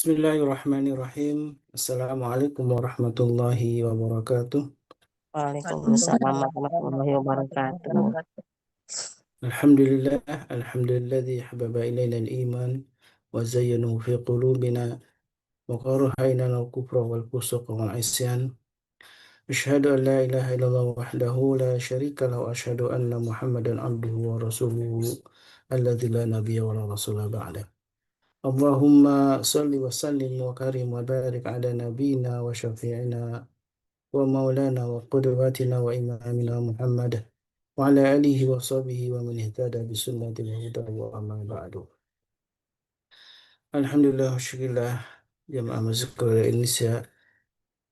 Bismillahirrahmanirrahim. Assalamualaikum warahmatullahi wabarakatuh. Waalaikumsalam warahmatullahi wabarakatuh. Alhamdulillah, alhamdulilladzi hababa ilaina al-iman wa zayyanahu fi qulubina wa karaha ilaina al-kufra wal fusuq wal isyan. Asyhadu an la ilaha illallah wahdahu la syarika lahu wa asyhadu anna Muhammadan abduhu wa rasuluhu alladzi la nabiyya wa la rasula ba'da. Allahumma salli wa sallim wa karim wa barik ala nabiyyina wa syafi'ina ومولانا وقدوتنا وإمامنا محمد وعلى آله وصحبه ومن اهتدى بسنته وهداه وأما بعد. Alhamdulillah, syukurillah jamaah Masjid Indonesia,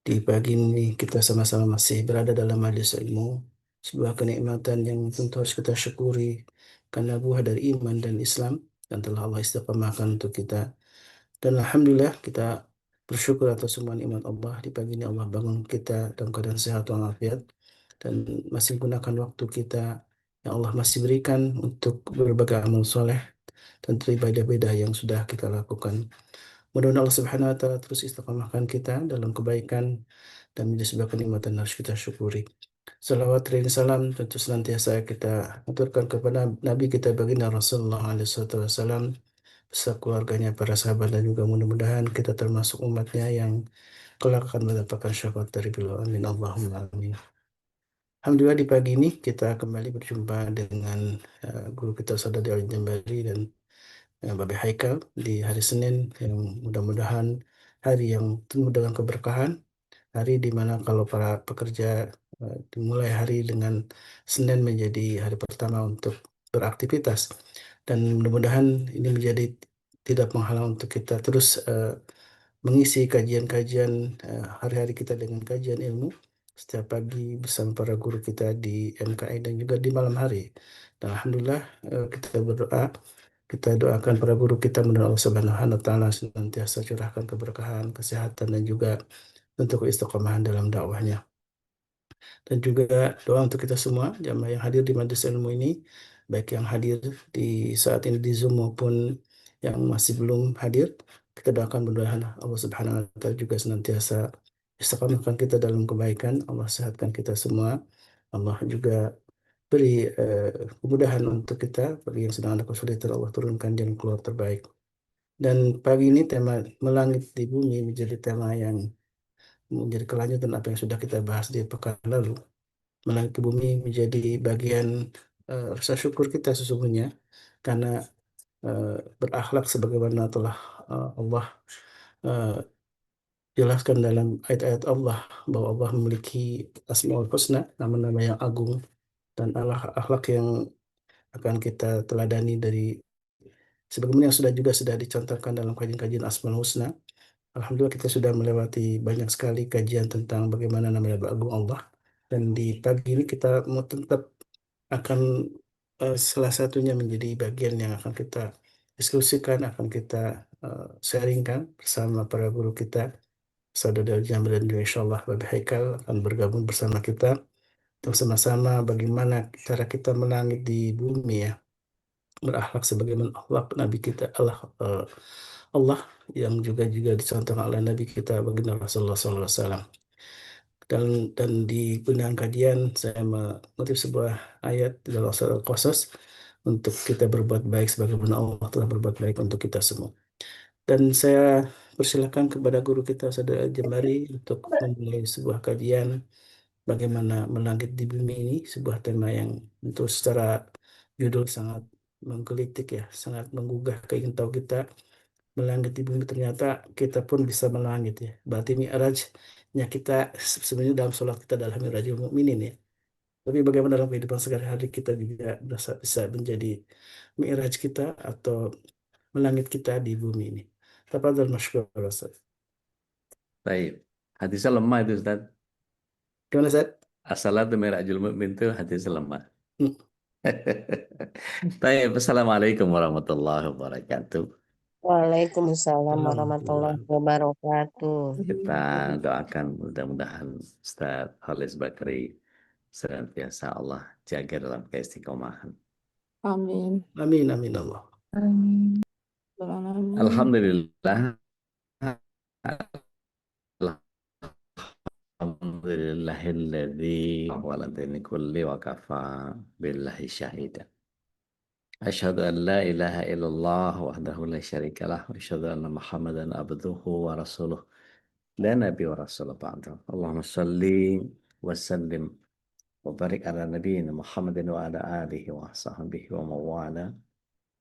di pagi ini kita sama-sama masih berada dalam majelis ilmu, sebuah kenikmatan yang tentu harus kita syukuri karena buah dari iman dan Islam dan telah Allah istiqamahkan untuk kita. Dan Alhamdulillah kita bersyukur atas semua nikmat Allah. Di pagi ini Allah bangun kita dalam keadaan sehat walafiat dan masih gunakan waktu kita yang Allah masih berikan untuk berbagai amal soleh dan beribadah-ibadah yang sudah kita lakukan. Mudah-mudahan Allah Subhanahu wa taala terus istiqamahkan kita dalam kebaikan dan menjadi sebuah kenikmatan harus kita syukuri. Salawat dan salam tentu senantiasa kita aturkan kepada Nabi kita baginda Rasulullah SAW beserta keluarganya, para sahabat, dan juga mudah-mudahan kita termasuk umatnya yang kelak akan mendapatkan syafaat dari beliau. Amin. Allahumma amin. Alhamdulillah di pagi ini kita kembali berjumpa dengan guru kita Ustaz Adi Al-Jambari dan Babe Haikal di hari Senin yang mudah-mudahan hari yang penuh dengan keberkahan, hari di mana kalau para pekerja dimulai hari dengan Senin menjadi hari pertama untuk beraktivitas dan mudah-mudahan ini menjadi tidak menghalang untuk kita terus mengisi kajian-kajian hari-hari kita dengan kajian ilmu setiap pagi bersama para guru kita di MKI dan juga di malam hari. Dan Alhamdulillah kita berdoa, kita doakan para guru kita mudah Allah Subhanahu wa taala senantiasa curahkan keberkahan, kesehatan dan juga untuk keistiqomahan dalam dakwahnya. Dan juga doa untuk kita semua jamaah yang hadir di majelis ilmu ini, baik yang hadir di saat ini di Zoom maupun yang masih belum hadir. Kita doakan mudah-mudahan Allah Subhanahu wa taala juga senantiasa istiqamahkan kita dalam kebaikan. Allah sehatkan kita semua. Allah juga beri kemudahan untuk kita bagi yang sedang ada kesulitan, Allah turunkan jalan keluar terbaik. Dan pagi ini tema melangit di bumi menjadi tema yang menjadi kelanjutan apa yang sudah kita bahas di pekan lalu. Melangit ke bumi menjadi bagian rasa syukur kita sesungguhnya karena berakhlak sebagaimana telah Allah eh, jelaskan dalam ayat-ayat Allah bahwa Allah memiliki Asmaul Husna, nama-nama yang agung dan akhlak yang akan kita teladani dari sebagaimana yang sudah dicontohkan dalam kajian-kajian Asmaul Husna. Alhamdulillah kita sudah melewati banyak sekali kajian tentang bagaimana nama-nama agung Allah dan di pagi ini kita mau tetap akan salah satunya menjadi bagian yang akan kita diskusikan, akan kita sharingkan bersama para guru kita, Saudara Jamil dan juga insya Allah Babi Haikal akan bergabung bersama kita untuk sama-sama bagaimana cara kita melangit di bumi ya, berakhlak sebagaimana Allah Nabi kita Allah yang juga dicontohkan oleh Nabi kita baginda Rasulullah SAW. Dan di pendengar kajian saya mengutip sebuah ayat di dalam surat Al-Qasas untuk kita berbuat baik sebagaimana Allah telah berbuat baik untuk kita semua. Dan saya persilakan kepada guru kita Saudara Jemari untuk memulai sebuah kajian bagaimana melangit di bumi ini, sebuah tema yang untuk secara judul sangat menggelitik ya, sangat menggugah keinginan kita. Melangit di bumi ternyata kita pun bisa melangit ya. Berarti mi'rajnya kita sebenarnya dalam sholat kita adalah mi'rajul mukminin ya. Tapi bagaimana dalam kehidupan sehari-hari kita juga bisa menjadi mi'raj kita atau melangit kita di bumi ini. Tafadhal masykur Ustaz. Baik. Hadisnya lemah itu Ustaz. Gimana Ustaz? As-salatu mirajul mu'min itu hadisnya lemah. Hmm. Baik. Assalamualaikum warahmatullahi wabarakatuh. Waalaikumsalam Alhamdulillah. warahmatullahi wabarakatuh. Kita doakan mudah-mudahan Ustaz Khalis Bakri senantiasa Allah jaga dalam keistiqomahan. Amin. Amin amin Allah. Amin. Amin. Alhamdulillah alhamdulillahilladzi waladani kulli wa kafa billahi syahida. Asyhadu an la ilaha illallah wahdahu la syarikalah wa asyhadu anna Muhammadan abduhu wa rasuluh. La nabi wa rasul ba'da. Allahumma salli wa sallim wa barik ala nabiyyina Muhammadin wa ala alihi wa sahbihi wa mawala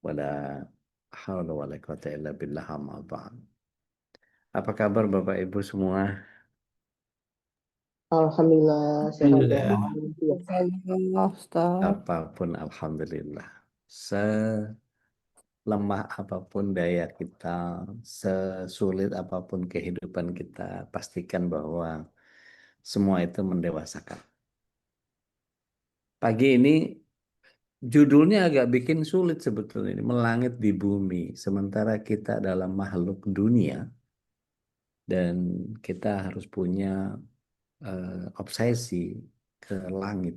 wa la hawla wa la quwata illa billah amma ba'd. Apa kabar Bapak Ibu semua? Alhamdulillah sehat Alhamdulillah. walafiat. Alhamdulillah, Ustaz. Apapun alhamdulillah. Selemah apapun daya kita, sesulit apapun kehidupan kita, pastikan bahwa semua itu mendewasakan. Pagi ini judulnya agak bikin sulit sebetulnya, ini melangit di bumi, sementara kita dalam makhluk dunia dan kita harus punya obsesi ke langit.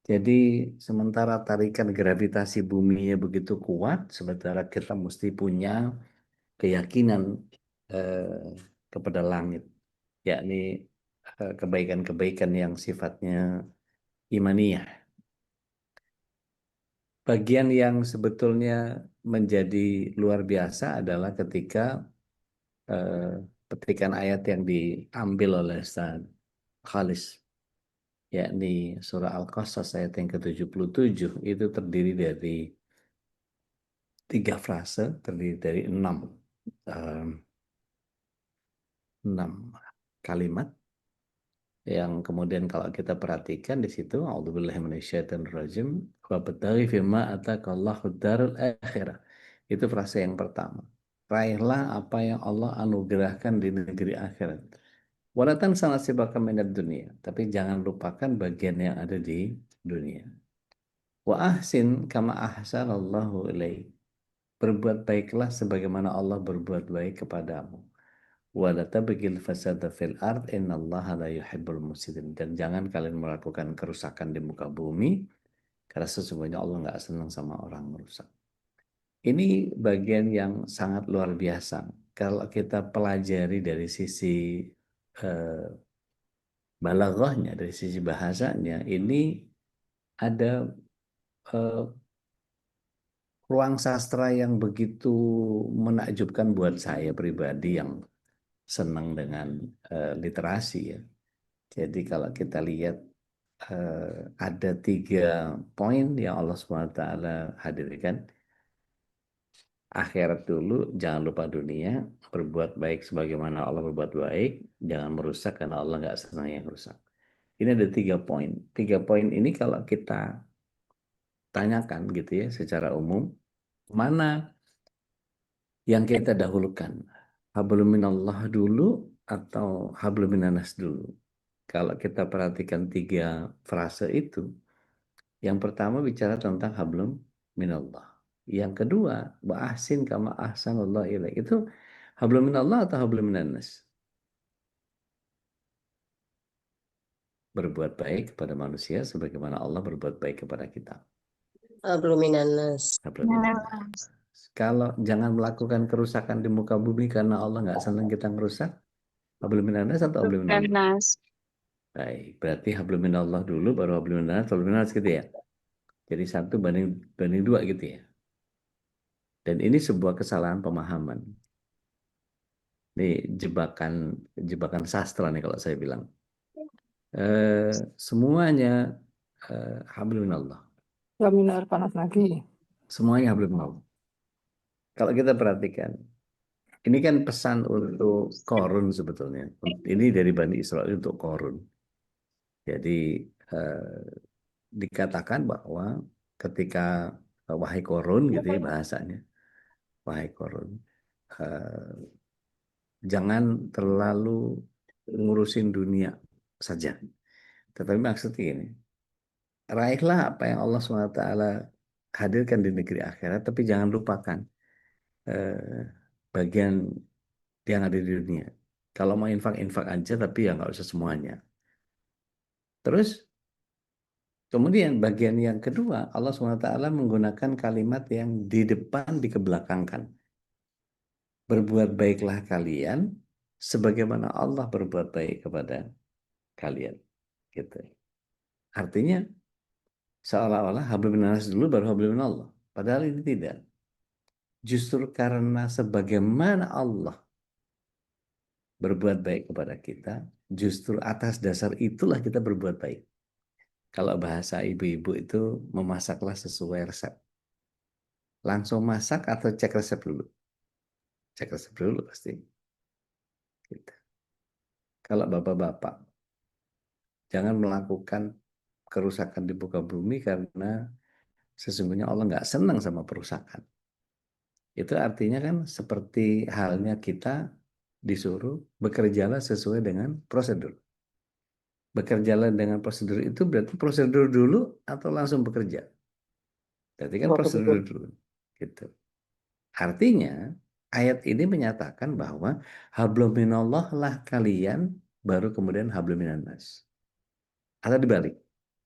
Jadi sementara tarikan gravitasi buminya begitu kuat, sementara kita mesti punya keyakinan kepada langit, yakni kebaikan-kebaikan yang sifatnya imaniyah. Bagian yang sebetulnya menjadi luar biasa adalah ketika petikan ayat yang diambil oleh Ustaz Khalis, yakni surah Al-Qasas ayat yang ke-77, itu terdiri dari 3 frase, terdiri dari 6 kalimat yang kemudian kalau kita perhatikan di situ, a'udzubillahi minasyaitonirrajim wa bataghi fima ataqallahu darul akhirah. Itu frase yang pertama. Raihlah apa yang Allah anugerahkan di negeri akhirat. Walatan sangat sibaka minad dunia, tapi jangan lupakan bagian yang ada di dunia. Wa ahsin kama ahsanallahu ilaik. Berbuat baiklah sebagaimana Allah berbuat baik kepadamu. Wala tabghil fasada fil ard innallaha la yuhibbul mufsidin. Dan jangan kalian melakukan kerusakan di muka bumi karena sesungguhnya Allah nggak senang sama orang merusak. Ini bagian yang sangat luar biasa. Kalau kita pelajari dari sisi balaghahnya, dari sisi bahasanya, ini ada ruang sastra yang begitu menakjubkan buat saya pribadi yang senang dengan literasi ya. Jadi kalau kita lihat ada 3 poin yang Allah SWT hadirkan. Akhirat dulu, jangan lupa dunia, berbuat baik sebagaimana Allah berbuat baik, jangan merusak karena Allah nggak senang yang rusak. Ini ada 3 poin. 3 poin ini kalau kita tanyakan gitu ya secara umum, mana yang kita dahulukan? Hablum minallah dulu atau hablum minanas dulu? Kalau kita perhatikan 3 frase itu, yang pertama bicara tentang hablum minallah. Yang kedua, wa ahsin kama ahsanallahu ilaik. Itu hablum minallah atau hablum minanas? Berbuat baik kepada manusia sebagaimana Allah berbuat baik kepada kita. Belum minanas. Hablum minanas. Kalau jangan melakukan kerusakan di muka bumi karena Allah nggak senang kita ngerusak, hablum minanas atau hablum minanas? Baik, berarti hablum minallah dulu baru hablum minanas, hablum minanas gitu ya. Jadi 1 banding 2 gitu ya. Dan ini sebuah kesalahan pemahaman. Ini jebakan sastra nih kalau saya bilang. Semuanya hablum minallah. Kami air panas lagi. Semuanya hablum minallah. Kalau kita perhatikan, ini kan pesan untuk Korun sebetulnya. Ini dari Bani Israel untuk Korun. Jadi dikatakan bahwa ketika wahai Korun gitu ya bahasanya, wahai Korun, jangan terlalu ngurusin dunia saja. Tetapi maksudnya ini, raihlah apa yang Allah SWT hadirkan di negeri akhirat, tapi jangan lupakan bagian yang ada di dunia. Kalau mau infak aja, tapi ya nggak usah semuanya. Terus, kemudian bagian yang kedua, Allah SWT menggunakan kalimat yang di depan dikebelakangkan. Berbuat baiklah kalian sebagaimana Allah berbuat baik kepada kalian. Gitu. Artinya seolah-olah hablum minannas dulu baru hablum minallah. Padahal ini tidak. Justru karena sebagaimana Allah berbuat baik kepada kita, justru atas dasar itulah kita berbuat baik. Kalau bahasa ibu-ibu itu memasaklah sesuai resep. Langsung masak atau cek resep dulu? Cek resep dulu pasti. Gitu. Kalau bapak-bapak, jangan melakukan kerusakan di muka bumi karena sesungguhnya Allah nggak senang sama perusakan. Itu artinya kan seperti halnya kita disuruh bekerjalah sesuai dengan prosedur. Bekerjalah dengan prosedur itu berarti prosedur dulu atau langsung bekerja? Berarti kan prosedur Prosedur. dulu. Gitu. Artinya ayat ini menyatakan bahwa hablum minallah lah kalian baru kemudian hablum minannas. Atau dibalik.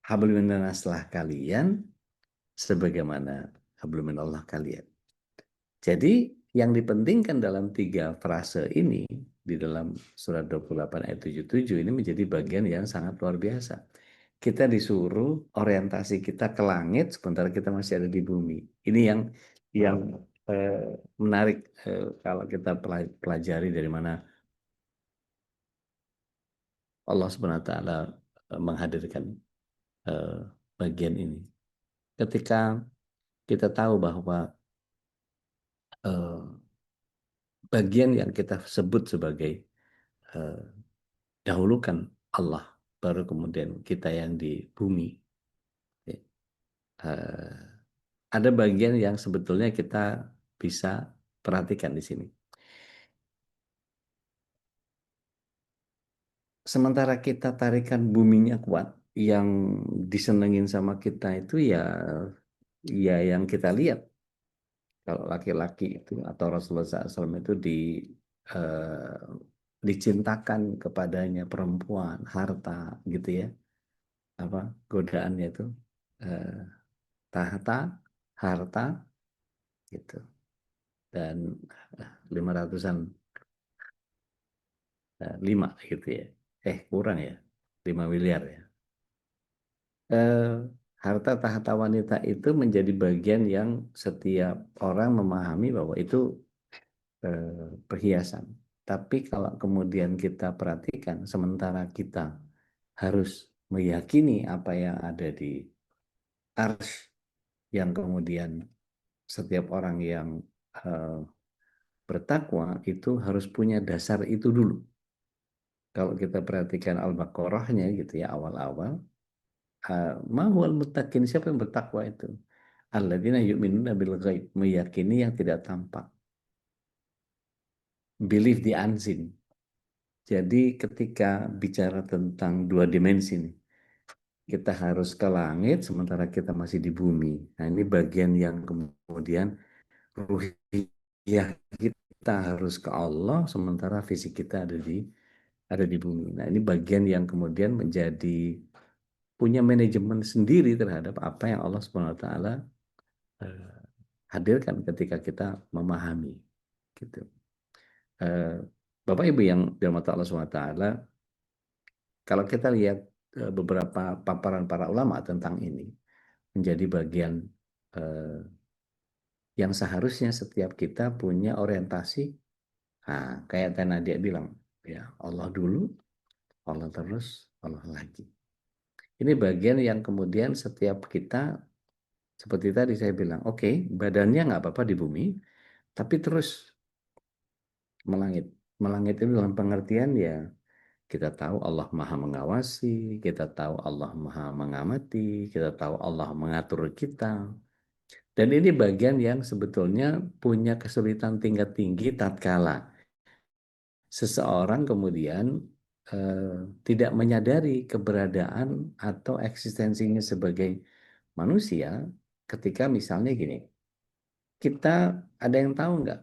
Hablum minannas lah kalian sebagaimana hablum minallah kalian. Jadi yang dipentingkan dalam 3 frase ini di dalam surat 28 ayat 77 ini menjadi bagian yang sangat luar biasa. Kita disuruh orientasi kita ke langit sementara kita masih ada di bumi. Ini yang menarik kalau kita pelajari dari mana Allah Subhanahu wa taala menghadirkan bagian ini. Ketika kita tahu bahwa bagian yang kita sebut sebagai dahulukan Allah, baru kemudian kita yang di bumi. Ada bagian yang sebetulnya kita bisa perhatikan di sini. Sementara kita tarikan buminya kuat, yang disenengin sama kita itu ya yang kita lihat. Kalau laki-laki itu atau Rasulullah SAW itu eh, dicintakan kepadanya perempuan, harta gitu ya. Apa godaannya itu eh, tahta, harta gitu. Dan 500-an 5 gitu ya. Kurang ya. 5 miliar ya. Eh, harta tahta wanita itu menjadi bagian yang setiap orang memahami bahwa itu perhiasan. Tapi kalau kemudian kita perhatikan, sementara kita harus meyakini apa yang ada di arsy, yang kemudian setiap orang yang uh, bertakwa itu harus punya dasar itu dulu. Kalau kita perhatikan Al-Baqarahnya gitu ya, awal-awal, mahwal muttaqin, siapa yang bertakwa itu? Alladzina yu'minuna bil ghaib, meyakini yang tidak tampak. Believe the unseen. Jadi ketika bicara tentang 2 dimensi nih, kita harus ke langit sementara kita masih di bumi. Nah, ini bagian yang kemudian ruhiyah kita harus ke Allah sementara fisik kita ada di bumi. Nah, ini bagian yang kemudian menjadi punya manajemen sendiri terhadap apa yang Allah Subhanahu wa taala hadirkan ketika kita memahami gitu. Bapak Ibu yang dirahmati Allah Subhanahu wa taala, kalau kita lihat beberapa paparan para ulama tentang ini menjadi bagian yang seharusnya setiap kita punya orientasi. Nah, kayak tadi Nadia bilang, ya Allah dulu, Allah terus, Allah lagi. Ini bagian yang kemudian setiap kita, seperti tadi saya bilang, oke, badannya nggak apa-apa di bumi, tapi terus melangit. Melangit itu dalam pengertian ya kita tahu Allah Maha mengawasi, kita tahu Allah Maha mengamati, kita tahu Allah mengatur kita. Dan ini bagian yang sebetulnya punya kesulitan tingkat tinggi tatkala seseorang kemudian tidak menyadari keberadaan atau eksistensinya sebagai manusia ketika misalnya gini, kita ada yang tahu nggak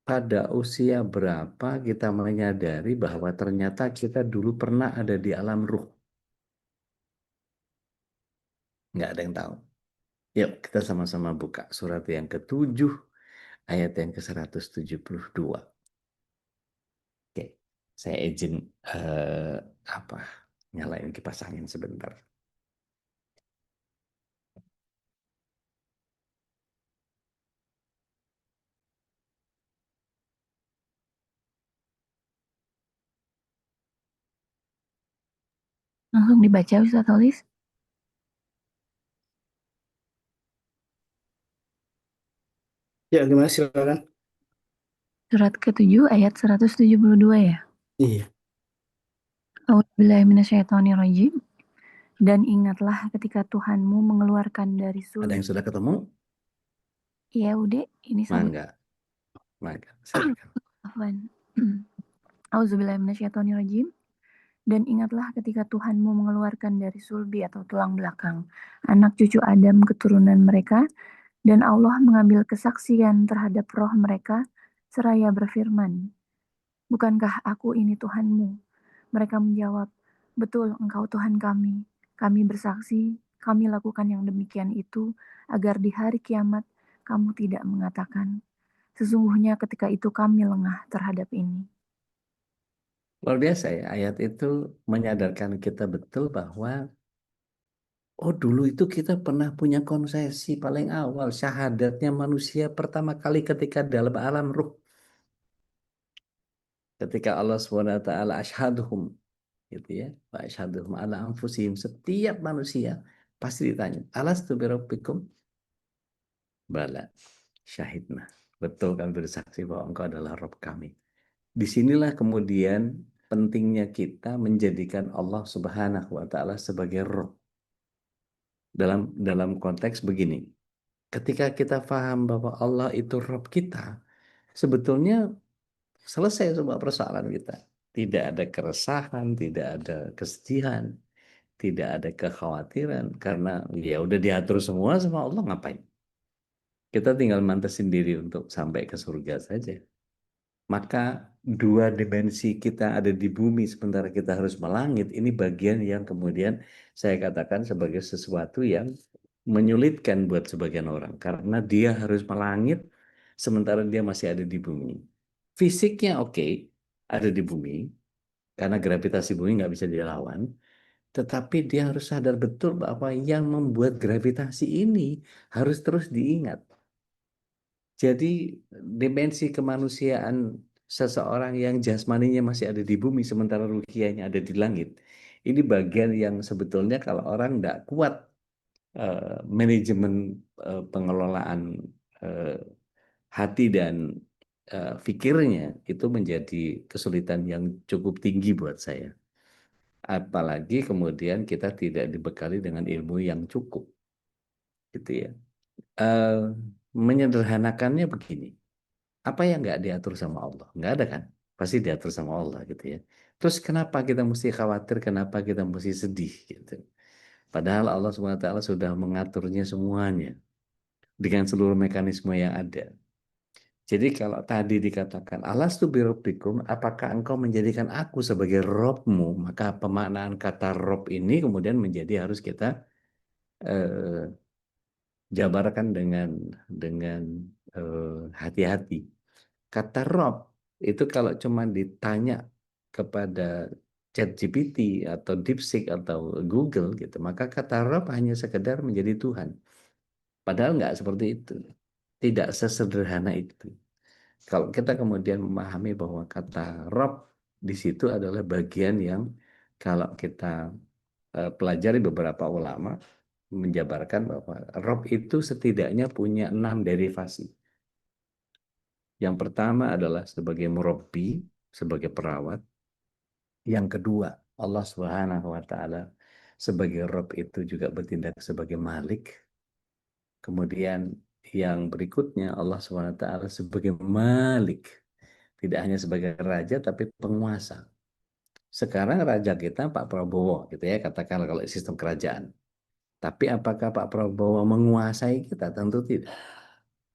pada usia berapa kita menyadari bahwa ternyata kita dulu pernah ada di alam ruh? Nggak ada yang tahu. Yuk kita sama-sama buka surat yang ke-7 ayat yang ke-172. Oke, saya izin apa Nyalain kipas angin sebentar. Langsung dibaca Ustaz Tolis. Ya, gimana silakan. Surat ke-7 ayat 172 ya. Iya. A'udzubillahiminasyaitonirrajim. Dan ingatlah ketika Tuhanmu mengeluarkan dari Ada sulbi. yang sudah ketemu? Ya udah, ini sambil Mangga. Silakan. Afwan. A'udzubillahiminasyaitonirrajim. Dan ingatlah ketika Tuhanmu mengeluarkan dari sulbi atau tulang belakang anak cucu Adam keturunan mereka, dan Allah mengambil kesaksian terhadap roh mereka seraya berfirman, "Bukankah aku ini Tuhanmu?" Mereka menjawab, "Betul, Engkau Tuhan kami. Kami bersaksi, kami lakukan yang demikian itu agar di hari kiamat kamu tidak mengatakan, sesungguhnya ketika itu kami lengah terhadap ini." Luar biasa ya, ayat itu menyadarkan kita betul bahwa oh dulu itu kita pernah punya konsesi paling awal syahadatnya manusia pertama kali ketika dalam alam ruh. Ketika Allah SWT asyhaduhum gitu ya, wa asyhaduhum ala anfusihim, setiap manusia pasti ditanya, alastu birabbikum? Bala, syahidna. Betul kami bersaksi bahwa engkau adalah Rabb kami. Disinilah kemudian pentingnya kita menjadikan Allah Subhanahu wa taala sebagai Rabb. Dalam konteks begini, ketika kita paham bahwa Allah itu Rabb kita, sebetulnya selesai semua persoalan kita. Tidak ada keresahan, tidak ada kesedihan, tidak ada kekhawatiran, karena ya udah diatur semua sama Allah, ngapain? Kita tinggal mantesin diri untuk sampai ke surga saja. Maka dua dimensi kita ada di bumi sementara kita harus melangit, ini bagian yang kemudian saya katakan sebagai sesuatu yang menyulitkan buat sebagian orang. Karena dia harus melangit sementara dia masih ada di bumi. Fisiknya oke, ada di bumi, karena gravitasi bumi nggak bisa dilawan. Tetapi dia harus sadar betul bahwa yang membuat gravitasi ini harus terus diingat. Jadi dimensi kemanusiaan seseorang yang jasmaninya masih ada di bumi sementara ruhiyahnya ada di langit. Ini bagian yang sebetulnya kalau orang tidak kuat manajemen pengelolaan hati dan pikirnya, itu menjadi kesulitan yang cukup tinggi buat saya. Apalagi kemudian kita tidak dibekali dengan ilmu yang cukup, gitu ya. Menyederhanakannya begini. Apa yang nggak diatur sama Allah? Nggak ada kan? Pasti diatur sama Allah gitu ya. Terus kenapa kita mesti khawatir? Kenapa kita mesti sedih gitu? Padahal Allah SWT sudah mengaturnya semuanya dengan seluruh mekanisme yang ada. Jadi kalau tadi dikatakan alastu birabbikum, apakah engkau menjadikan aku sebagai Robmu? Maka pemaknaan kata Rob ini kemudian menjadi harus kita jabarkan dengan hati-hati. Kata Rob itu kalau cuma ditanya kepada ChatGPT atau DeepSeek atau Google gitu, maka kata Rob hanya sekedar menjadi Tuhan. Padahal nggak seperti itu. Tidak sesederhana itu. Kalau kita kemudian memahami bahwa kata Rob di situ adalah bagian yang kalau kita pelajari beberapa ulama menjabarkan bahwa Rob itu setidaknya punya 6 derivasi. Yang pertama adalah sebagai murabbi, sebagai perawat. Yang kedua, Allah Subhanahu wa taala sebagai Rabb itu juga bertindak sebagai Malik. Kemudian yang berikutnya Allah Subhanahu wa taala sebagai Malik. Tidak hanya sebagai raja tapi penguasa. Sekarang raja kita Pak Prabowo gitu ya, katakanlah kalau sistem kerajaan. Tapi apakah Pak Prabowo menguasai kita? Tentu tidak.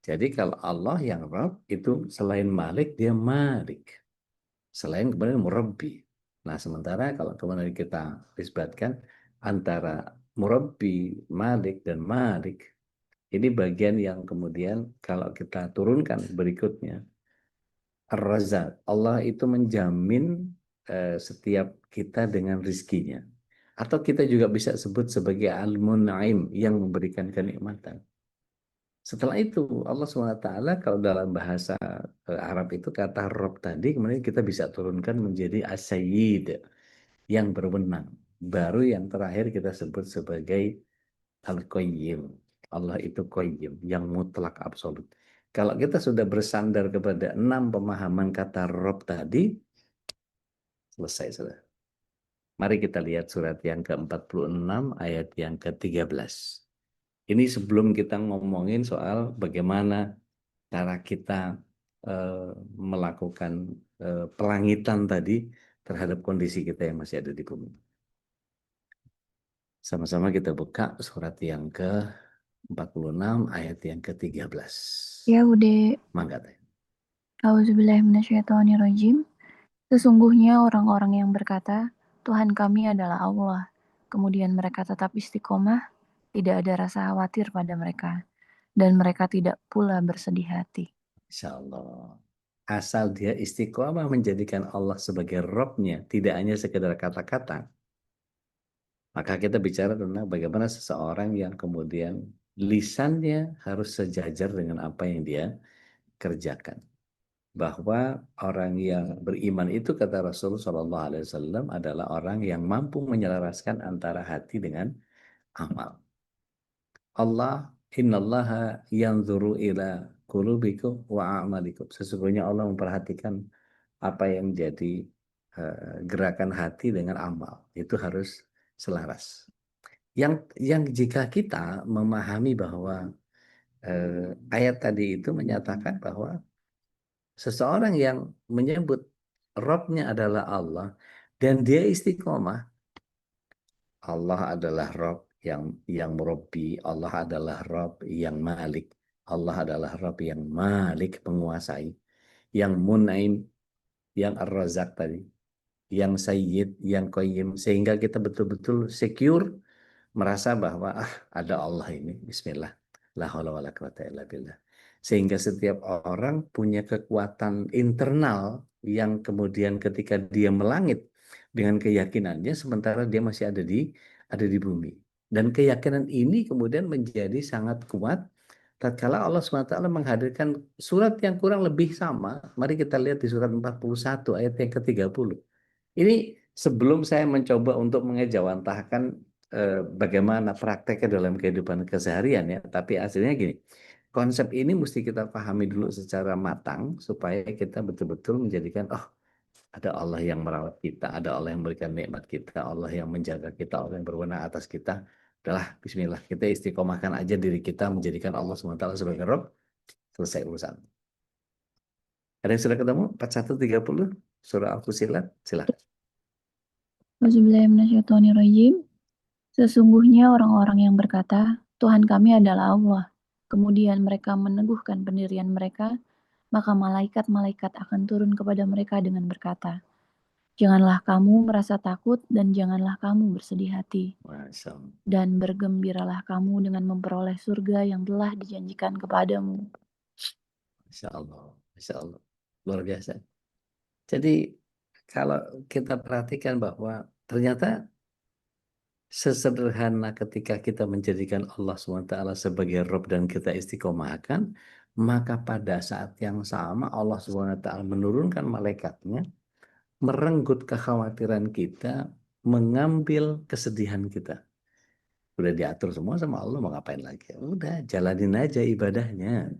Jadi kalau Allah yang Rabb itu selain Malik, dia Malik. Selain kemudian Murabbi. Nah sementara kalau kemudian kita nisbatkan antara Murabbi, Malik, dan Malik, ini bagian yang kemudian kalau kita turunkan berikutnya. Ar-Razzaq, Allah itu menjamin setiap kita dengan rizkinya. Atau kita juga bisa sebut sebagai Al-Mun'im, yang memberikan kenikmatan. Setelah itu Allah SWT kalau dalam bahasa Arab itu kata Rob tadi kemudian kita bisa turunkan menjadi As-Sayyid, yang berwenang. Baru yang terakhir kita sebut sebagai Al-Qayyim. Allah itu Qayyim, yang mutlak absolut. Kalau kita sudah bersandar kepada 6 pemahaman kata Rob tadi, selesai sudah. Mari kita lihat surat yang ke-46 ayat yang ke-13. Ini sebelum kita ngomongin soal bagaimana cara kita melakukan pelangitan tadi terhadap kondisi kita yang masih ada di bumi. Sama-sama kita buka surat yang ke-46 ayat yang ke-13. Ya, Bude. Mangga. Auzubillahiminasyaitonirrajim. Sesungguhnya orang-orang yang berkata, Tuhan kami adalah Allah. Kemudian mereka tetap istiqomah, tidak ada rasa khawatir pada mereka. Dan mereka tidak pula bersedih hati. Insya Allah. Asal dia istiqomah menjadikan Allah sebagai Robnya, tidak hanya sekedar kata-kata, maka kita bicara tentang bagaimana seseorang yang kemudian lisannya harus sejajar dengan apa yang dia kerjakan. Bahwa orang yang beriman itu, kata Rasulullah SAW, adalah orang yang mampu menyelaraskan antara hati dengan amal. Allah, innallaha yanzuru ila qulubikum wa a'malikum. Sesungguhnya Allah memperhatikan apa yang menjadi gerakan hati dengan amal. Itu harus selaras. Yang jika kita memahami bahwa ayat tadi itu menyatakan bahwa seseorang yang menyebut Robnya adalah Allah dan dia istiqomah, Allah adalah Rob yang merobbi, Allah adalah Rob yang Malik, Allah adalah Rob yang Malik penguasai, yang Mun'im, yang Ar-Razak tadi, yang Sayyid, yang Qayyim, sehingga kita betul-betul secure merasa bahwa ada Allah ini, bismillah, la haula wala quwata illa billah. Sehingga setiap orang punya kekuatan internal yang kemudian ketika dia melangit dengan keyakinannya, sementara dia masih ada di bumi. Dan keyakinan ini kemudian menjadi sangat kuat tatkala Allah SWT menghadirkan surat yang kurang lebih sama. Mari kita lihat di surat 41 ayat yang ke-30. Ini sebelum saya mencoba untuk mengejawantahkan bagaimana prakteknya dalam kehidupan keseharian ya, tapi hasilnya gini, konsep ini mesti kita pahami dulu secara matang supaya kita betul-betul menjadikan ada Allah yang merawat kita, ada Allah yang memberikan nikmat kita, Allah yang menjaga kita, Allah yang berwenang atas kita. Udahlah, bismillah, kita istiqomahkan aja diri kita menjadikan Allah SWT sebagai Rabb, selesai urusan. Ada yang sudah ketemu? 4130 surah Al-Fusilat, silakan. Auzubillahiminasyaitonirrajim. Sesungguhnya orang-orang yang berkata, Tuhan kami adalah Allah. Kemudian mereka meneguhkan pendirian mereka, maka malaikat-malaikat akan turun kepada mereka dengan berkata, Janganlah kamu merasa takut dan janganlah kamu bersedih hati. Masya Allah. Dan bergembiralah kamu dengan memperoleh surga yang telah dijanjikan kepadamu. Masya Allah. Masya Allah. Luar biasa. Jadi kalau kita perhatikan bahwa ternyata sesederhana ketika kita menjadikan Allah SWT sebagai Rabb dan kita istiqomahkan, maka pada saat yang sama Allah SWT menurunkan malaikatnya, merenggut kekhawatiran kita, mengambil kesedihan kita. Udah diatur semua sama Allah, mau ngapain lagi? Udah, jalanin aja ibadahnya.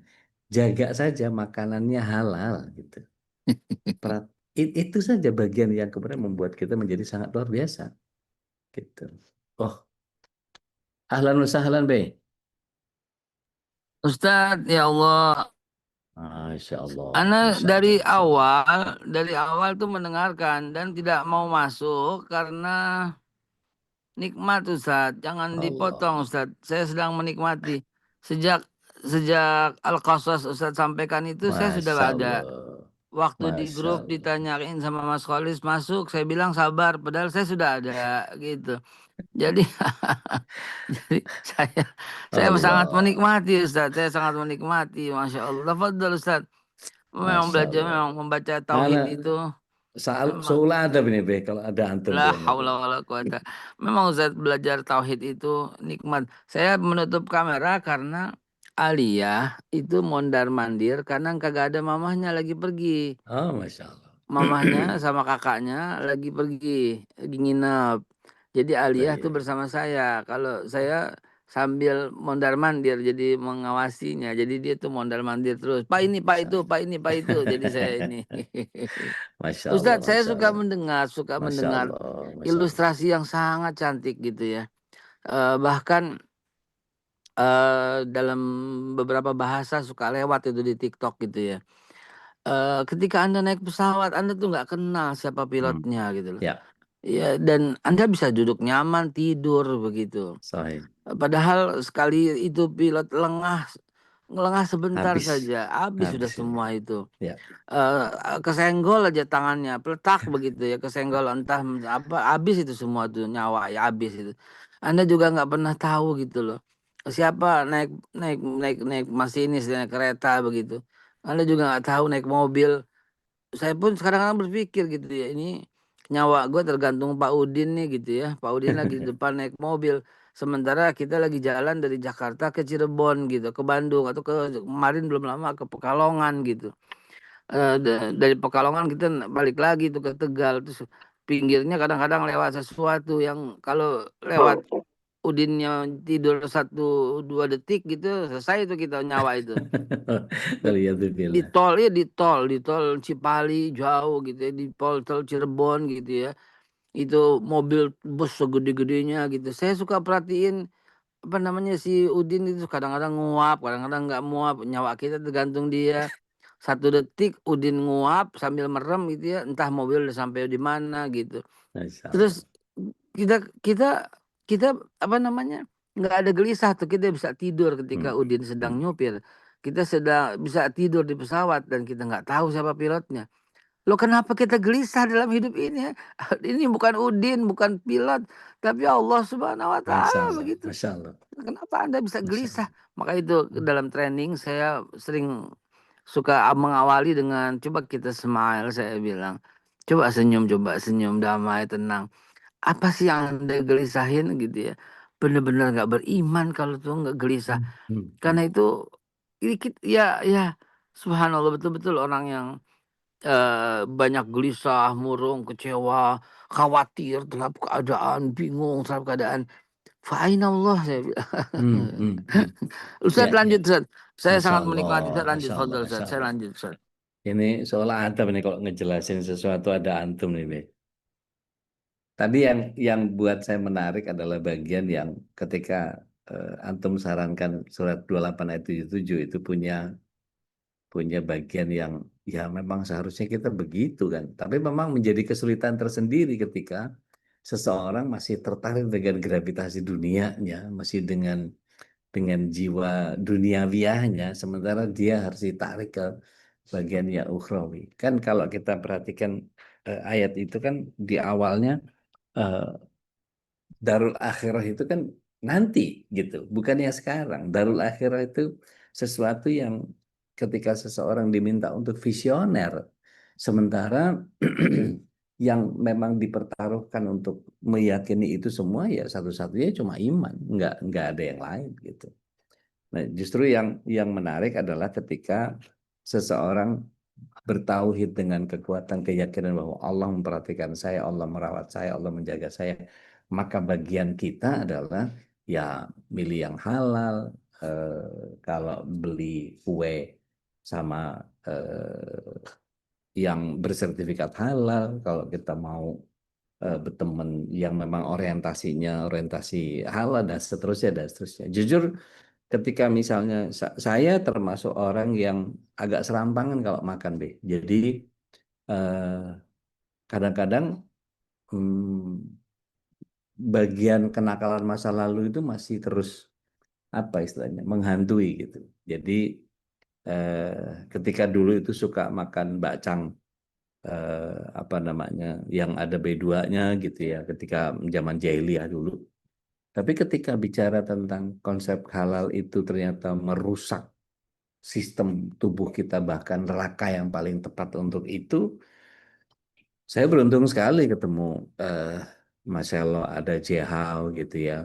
Jaga saja makanannya halal gitu. Itu saja bagian yang kemudian membuat kita menjadi sangat luar biasa. Gitu. Oh, ahlan wa sahlan, Be. Ustadz, ya Allah, Masya Allah. Ana Masya dari Allah. awal tuh mendengarkan dan tidak mau masuk karena nikmat Ustadz. Jangan Allah. dipotong Ustadz. Saya sedang menikmati. Sejak Al-Qasas Ustadz sampaikan itu saya sudah Masya ada. Allah. Waktu di Masya grup Allah. ditanyain sama Mas Kholis masuk, saya bilang sabar, padahal saya sudah ada gitu. Jadi jadi saya sangat Allah. menikmati Ustadz. Saya sangat menikmati, Masya Allah. Tafadhol Ustadz. Memang Masya belajar, Allah. memang membaca tauhid Ana, itu Memang Seolah ada ini Be, kalau ada antum la tuh yang haula wala quwata. Memang Ustaz belajar tauhid itu nikmat. Saya menutup kamera karena Aliyah itu mondar-mandir karena kagak ada mamahnya lagi pergi. Oh, Masya Allah. Mamahnya sama kakaknya lagi pergi nginep. Jadi Aliyah tuh Baik. bersama saya. Kalau saya sambil mondar-mandir jadi mengawasinya. Jadi dia tuh mondar-mandir terus. Pak ini, Pak itu, Pak ini, Pak itu. Jadi saya ini. Masya Allah, Ustadz, saya Masya suka Allah. suka Masya mendengar Allah, Masya Allah. ilustrasi yang sangat cantik gitu ya. Bahkan dalam beberapa bahasa suka lewat itu di TikTok gitu ya. Ketika Anda naik pesawat, Anda tuh nggak kenal siapa pilotnya gitu loh. Ya, Ya, dan Anda bisa duduk nyaman, tidur begitu. sahih. Padahal sekali itu pilot ngelengah sebentar Habis. saja, habis sudah Habis itu. semua itu. Ya. Kesenggol aja tangannya, peletak begitu ya, kesenggol entah apa, habis itu semua tuh nyawa ya habis itu. Anda juga nggak pernah tahu gitu loh. Siapa naik naik naik naik masinis naik kereta begitu. Anda juga nggak tahu naik mobil. Saya pun sekarang berpikir gitu ya, ini nyawa gue tergantung Pak Udin nih gitu ya. Pak Udin lagi di depan naik mobil, sementara kita lagi jalan dari Jakarta ke Cirebon gitu, ke Bandung atau kemarin belum lama ke Pekalongan gitu. Dari Pekalongan kita balik lagi tuh ke Tegal, terus pinggirnya kadang-kadang lewat sesuatu yang kalau lewat Udinnya tidur 1-2 detik gitu selesai itu kita nyawa itu. Di Waliyadzubillah. tol ya, di tol Cipali jauh gitu ya, di tol Cirebon gitu ya, itu mobil bus segede-gedenya gitu. Saya suka perhatiin apa namanya si Udin itu kadang-kadang nguap, kadang-kadang nggak muap. Nyawa kita tergantung dia. 1 detik Udin nguap sambil merem gitu ya, entah mobil udah sampai di mana gitu. Masya Terus Allah. kita kita kita apa namanya, nggak ada gelisah tuh, kita bisa tidur ketika Udin sedang nyupir. Kita sedang bisa tidur di pesawat dan kita nggak tahu siapa pilotnya. Loh kenapa kita gelisah dalam hidup ini ya? Ini bukan Udin, bukan pilot, tapi Allah Subhanahu wa Masya taala Allah. begitu. Masya Allah. Kenapa Anda bisa Masya gelisah? Allah. Maka itu dalam training saya sering suka mengawali dengan coba kita smile, saya bilang. Coba senyum damai, tenang. Apa sih yang Anda gelisahin gitu ya? Benar-benar nggak beriman kalau tuh nggak gelisah. Karena itu ya ya subhanallah, betul-betul orang yang banyak gelisah, murung, kecewa, khawatir terhadap keadaan, bingung terhadap keadaan. Fa'inallah saya bilang. Ustaz Ya, ya. lanjut Ustaz. Saya Masya sangat Allah, menikmati. Ustaz lanjut, Masya Allah, fadhil Masya Ustaz. Saya Allah. lanjut Ustaz. Ini seolah ada nih kalau ngejelasin sesuatu ada antum nih, Be. Tadi yang buat saya menarik adalah bagian yang ketika antum sarankan surat 28 ayat 77 itu punya bagian yang ya memang seharusnya kita begitu kan. Tapi memang menjadi kesulitan tersendiri ketika seseorang masih tertarik dengan gravitasi dunianya, masih dengan jiwa duniawiahnya, sementara dia harus ditarik ke bagian yang ukhrawi. Kan kalau kita perhatikan ayat itu kan di awalnya eh, Darul Akhirah itu kan nanti gitu, bukannya sekarang. Darul Akhirah itu sesuatu yang ketika seseorang diminta untuk visioner, sementara yang memang dipertaruhkan untuk meyakini itu semua ya satu-satunya cuma iman, nggak ada yang lain gitu. Nah, justru yang menarik adalah ketika seseorang bertauhid dengan kekuatan keyakinan bahwa Allah memperhatikan saya, Allah merawat saya, Allah menjaga saya, maka bagian kita adalah ya milih yang halal. Kalau beli kue sama yang bersertifikat halal, kalau kita mau berteman yang memang orientasinya orientasi halal dan seterusnya. Jujur ketika misalnya saya termasuk orang yang agak serampangan kalau makan deh. Jadi eh, kadang-kadang bagian kenakalan masa lalu itu masih terus apa istilahnya menghantui gitu. Jadi ketika dulu itu suka makan bakcang apa namanya yang ada B2-nya gitu ya ketika zaman jahiliyah dulu. Tapi ketika bicara tentang konsep halal itu ternyata merusak sistem tubuh kita bahkan neraka yang paling tepat untuk itu Saya beruntung sekali ketemu Mas Elo, ada Jehau gitu ya,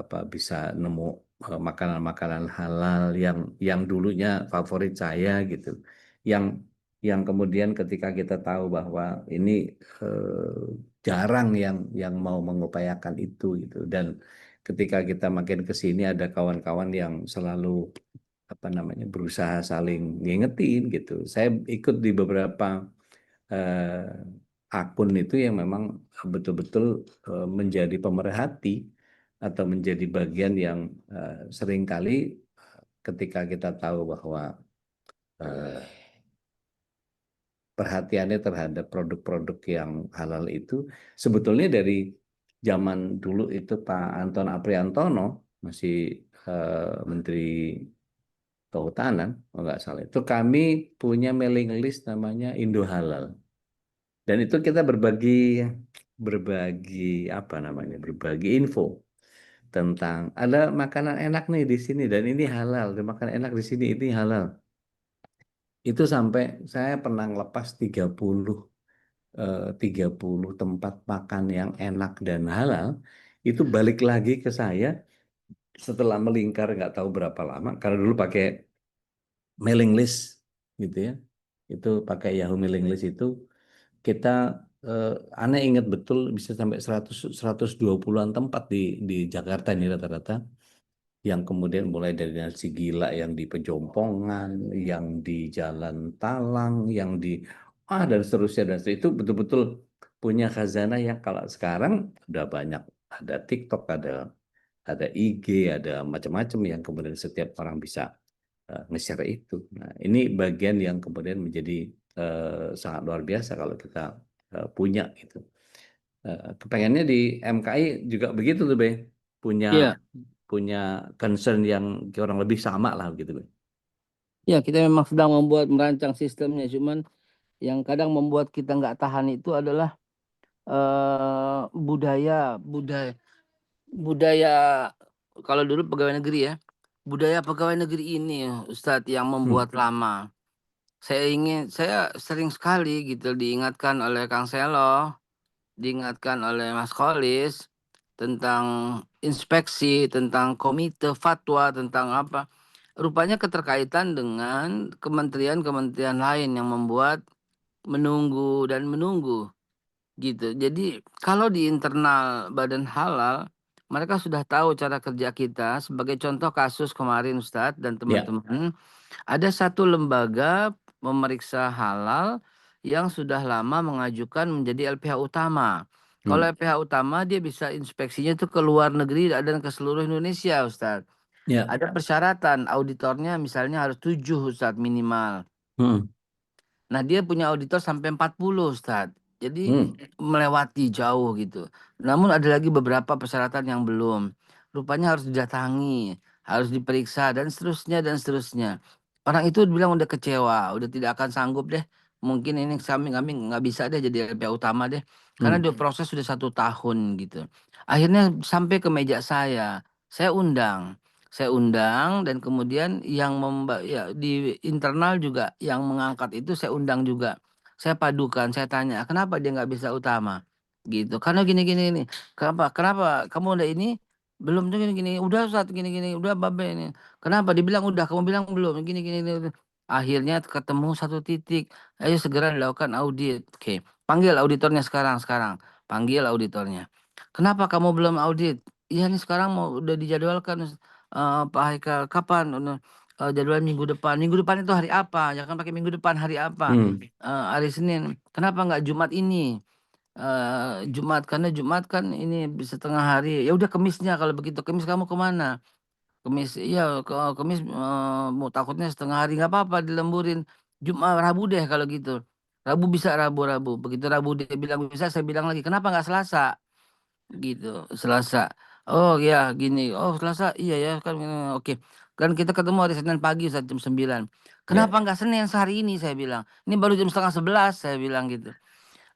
apa bisa nemu makanan-makanan halal yang dulunya favorit saya gitu, yang kemudian ketika kita tahu bahwa ini jarang yang mau mengupayakan itu gitu, dan ketika kita makin ke sini ada kawan-kawan yang selalu apa namanya berusaha saling ngingetin gitu. Saya ikut di beberapa akun itu yang memang betul-betul menjadi pemerhati atau menjadi bagian yang seringkali ketika kita tahu bahwa eh, perhatiannya terhadap produk-produk yang halal itu sebetulnya dari zaman dulu itu Pak Anton Apriantono masih Menteri Kehutanan, kalau nggak salah. Itu kami punya mailing list namanya Indo Halal. Dan itu kita berbagi apa namanya? Berbagi info tentang ada makanan enak nih di sini dan ini halal, ada makanan enak di sini ini halal. Itu sampai saya pernah ngelepas 30 tempat makan yang enak dan halal. Itu balik lagi ke saya setelah melingkar nggak tahu berapa lama karena dulu pakai mailing list gitu ya. Itu pakai Yahoo mailing list itu kita eh, aneh ingat betul bisa sampai 120-an tempat di Jakarta ini rata-rata, yang kemudian mulai dari nasi gila yang di Pejompongan, yang di Jalan Talang, yang di dan seterusnya, dan seterusnya. Itu betul-betul punya khazanah yang kalau sekarang udah banyak, ada TikTok, ada IG, ada macam-macam yang kemudian setiap orang bisa nge-share itu. Nah, ini bagian yang kemudian menjadi sangat luar biasa kalau kita punya itu. Kepengennya di MKI juga begitu tuh, Be. Punya Iya, punya concern yang kurang lebih sama lah gitu, Be. ya kita memang sedang merancang sistemnya, cuman yang kadang membuat kita nggak tahan itu adalah budaya budaya budaya kalau dulu pegawai negeri ya, budaya pegawai negeri ini Ustadz yang Hmm. membuat lama. Saya sering sekali gitu diingatkan oleh Kang Selo, diingatkan oleh Mas Kholis tentang inspeksi, tentang komite fatwa, tentang apa. Rupanya keterkaitan dengan kementerian-kementerian lain yang membuat menunggu dan menunggu gitu. Jadi kalau di internal Badan Halal mereka sudah tahu cara kerja kita. Sebagai contoh kasus kemarin Ustadz dan Ya. teman-teman, ada satu lembaga memeriksa halal yang sudah lama mengajukan menjadi LPH utama. Kalau LPH utama dia bisa inspeksinya tuh ke luar negeri dan ke seluruh Indonesia, Ustadz. Ya. Ada persyaratan auditornya misalnya harus 7 Ustadz minimal. Hmm. Nah, dia punya auditor sampai 40, Ustadz. Jadi Hmm. melewati jauh gitu. Namun ada lagi beberapa persyaratan yang belum. Rupanya harus didatangi, harus diperiksa dan seterusnya dan seterusnya. Orang itu bilang udah kecewa, udah tidak akan sanggup deh. Mungkin ini kami nggak bisa deh jadi LPA utama deh. Karena Hmm. dia proses sudah 1 tahun gitu. Akhirnya sampai ke meja saya. Saya undang. Saya undang dan kemudian ya, di internal juga yang mengangkat itu saya undang juga. Saya padukan, saya tanya, kenapa dia nggak bisa utama? Gitu. Karena gini-gini ini. Kenapa? Kenapa kamu udah ini? Belum tuh gini-gini. Udah saat gini-gini. Udah babe ini. Kenapa? Dibilang udah, kamu bilang belum. Gini-gini. Akhirnya ketemu satu titik. Ayo segera dilakukan audit. Oke. Panggil auditornya sekarang. Panggil auditornya. Kenapa kamu belum audit? Iya nih sekarang mau udah dijadwalkan Pak Haikal, kapan jadwal minggu depan? Minggu depan itu hari apa? Jangan pakai minggu depan, hari apa? Hmm. Hari Senin. Kenapa nggak Jumat ini? Jumat, karena Jumat kan ini bisa setengah hari. Ya udah Kemisnya, kalau begitu Kemis kamu kemana? Kemis, iya Kemis mau takutnya setengah hari nggak apa-apa dilemburin. Jumat, Rabu deh kalau gitu. Rabu bisa, Rabu. Begitu Rabu dia bilang bisa, saya bilang lagi kenapa nggak Selasa? Gitu. Selasa, oh ya gini, oh Selasa iya ya kan, oke, kan kita ketemu hari Senin pagi Ustaz, jam 9. Kenapa Ya. nggak Senin sehari ini, saya bilang, ini baru jam setengah 11, saya bilang gitu.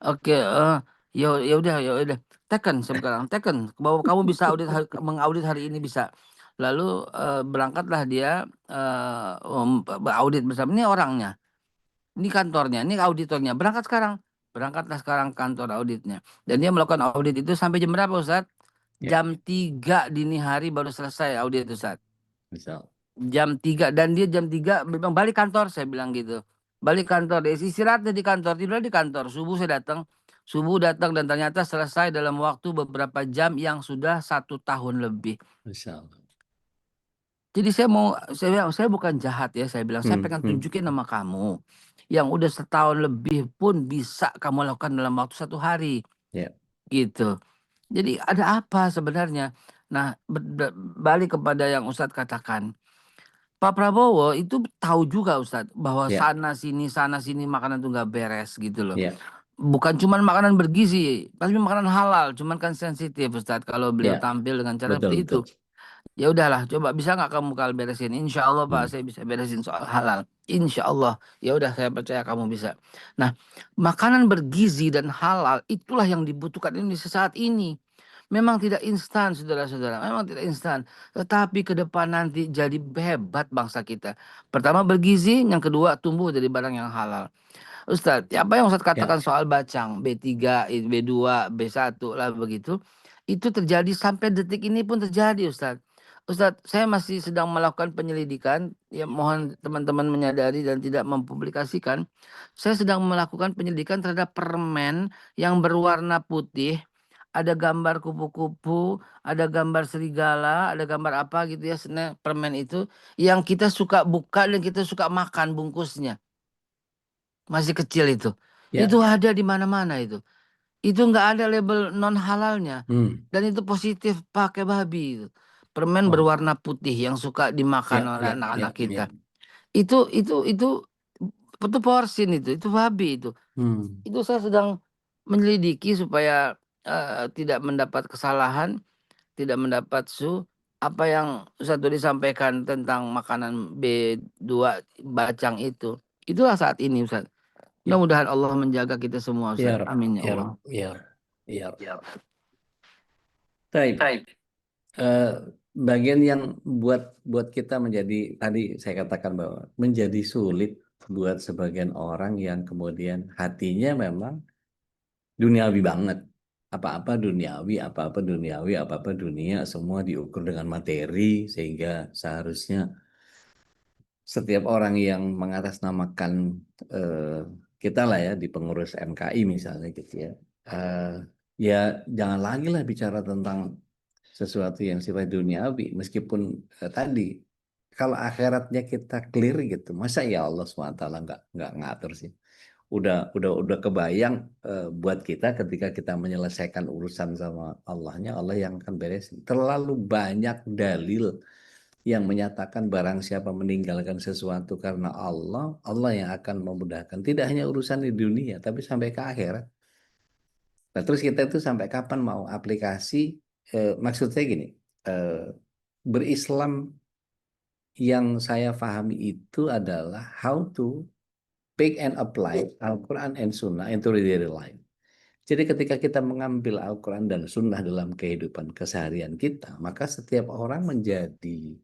Oke, ya udah Teken sekarang, Teken bahwa kamu bisa mengaudit hari ini bisa. Lalu berangkatlah dia audit bersama, ini orangnya, ini kantornya, ini auditornya, berangkat sekarang. Berangkatlah sekarang kantor auditnya. Dan dia melakukan audit itu sampai jam berapa Ustaz? Ya. Jam 3 dini hari baru selesai audit Ustaz. Misal. Jam 3 dan dia jam 3 bilang balik kantor, saya bilang gitu. Balik kantor, dia istirahatnya di kantor, tidur di kantor. Subuh saya datang, subuh datang dan ternyata selesai dalam waktu beberapa jam yang sudah 1 tahun lebih. Masya Allah. Jadi saya bukan jahat ya, saya bilang saya pengen tunjukin sama kamu yang udah setahun lebih pun bisa kamu lakukan dalam waktu 1 hari. Ya. Gitu. Jadi ada apa sebenarnya? Nah, balik kepada yang Ustadz katakan. Pak Prabowo itu tahu juga Ustadz bahwa Ya. sana sini makanan tuh nggak beres gitu loh. Ya. Bukan cuman makanan bergizi, tapi makanan halal, cuman kan sensitif Ustadz kalau beliau Ya. tampil dengan cara Betul, seperti itu. betul. Ya udahlah, coba bisa nggak kamu beresin? Insya Allah Pak, saya bisa beresin soal halal. Insya Allah. Ya udah, saya percaya kamu bisa. Nah, makanan bergizi dan halal itulah yang dibutuhkan Indonesia saat ini. Memang tidak instan, saudara-saudara. Memang tidak instan. Tetapi ke depan nanti jadi hebat bangsa kita. Pertama bergizi, yang kedua tumbuh dari barang yang halal. Ustadz, apa yang Ustadz katakan soal bacang B3, B2, B1 lah begitu, itu terjadi sampai detik ini pun terjadi Ustadz. Ustadz, saya masih sedang melakukan penyelidikan, ya mohon teman-teman menyadari dan tidak mempublikasikan. Saya sedang melakukan penyelidikan terhadap permen yang berwarna putih, ada gambar kupu-kupu, ada gambar serigala, ada gambar apa gitu ya, permen itu yang kita suka buka dan kita suka makan bungkusnya. Masih kecil itu. Ya. Itu ada di mana-mana itu. Itu nggak ada label non halalnya. Dan itu positif pakai babi itu. Permen berwarna putih yang suka dimakan oleh anak-anak kita. Itu porsin itu babi itu. Itu saya sedang menyelidiki supaya tidak mendapat kesalahan, tidak mendapat apa yang satu disampaikan tentang makanan B2 bacang itu. Itulah saat ini Ustaz. Mudah-mudahan Allah menjaga kita semua Ustaz. Amin ya Allah. Ya. Baik. Bagian yang buat kita menjadi, tadi saya katakan bahwa menjadi sulit buat sebagian orang yang kemudian hatinya memang duniawi banget. Apa-apa duniawi, apa-apa dunia, semua diukur dengan materi, sehingga seharusnya setiap orang yang mengatasnamakan kita lah ya di pengurus MKI misalnya gitu ya, ya jangan lagi lah bicara tentang sesuatu yang sifat duniawi, meskipun tadi kalau akhiratnya kita clear gitu, masa ya Allah SWT nggak ngatur sih. Udah kebayang buat kita ketika kita menyelesaikan urusan sama Allahnya, Allah yang akan beresin. Terlalu banyak dalil yang menyatakan barang siapa meninggalkan sesuatu karena Allah, Allah yang akan memudahkan. Tidak hanya urusan di dunia, tapi sampai ke akhirat. Nah, terus kita itu sampai kapan mau aplikasi? Maksud saya gini, berislam yang saya pahami itu adalah how to pick and apply Al-Quran and Sunnah into daily life. Jadi ketika kita mengambil Al-Quran dan Sunnah dalam kehidupan keseharian kita, maka setiap orang menjadi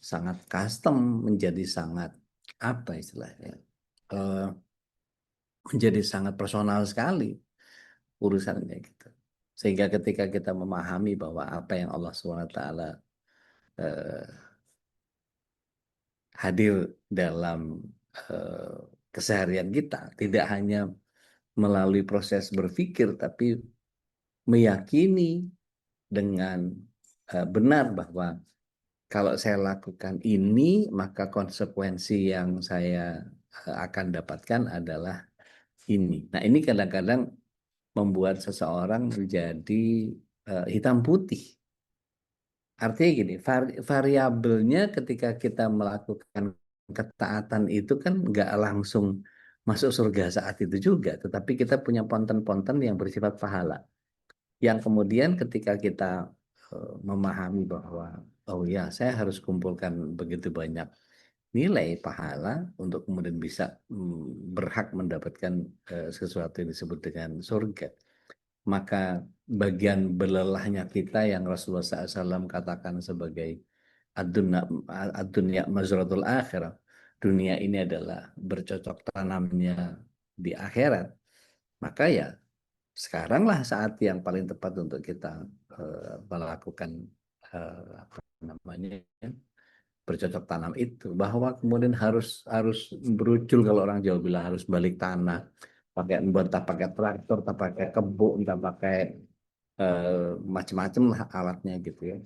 sangat custom, menjadi sangat apa istilahnya, menjadi sangat personal sekali urusannya gitu. Sehingga ketika kita memahami bahwa apa yang Allah SWT hadir dalam keseharian kita, tidak hanya melalui proses berpikir, tapi meyakini dengan benar bahwa kalau saya lakukan ini, maka konsekuensi yang saya akan dapatkan adalah ini. Nah, ini kadang-kadang membuat seseorang menjadi hitam putih. Artinya gini, variabelnya ketika kita melakukan ketaatan itu kan nggak langsung masuk surga saat itu juga, tetapi kita punya ponten-ponten yang bersifat pahala. Yang kemudian ketika kita memahami bahwa oh ya, saya harus kumpulkan begitu banyak nilai pahala untuk kemudian bisa berhak mendapatkan sesuatu yang disebut dengan surga. Maka bagian belelahnya kita yang Rasulullah SAW katakan sebagai ad-dunya mazratul akhirah, dunia ini adalah bercocok tanamnya di akhirat. Maka ya sekaranglah saat yang paling tepat untuk kita melakukan apa namanya, bercocok tanam itu, bahwa kemudian harus berucul, kalau orang Jawa bilang harus balik tanah, entah pakai traktor, entah pakai kebo, entah pakai macam-macam lah alatnya gitu ya.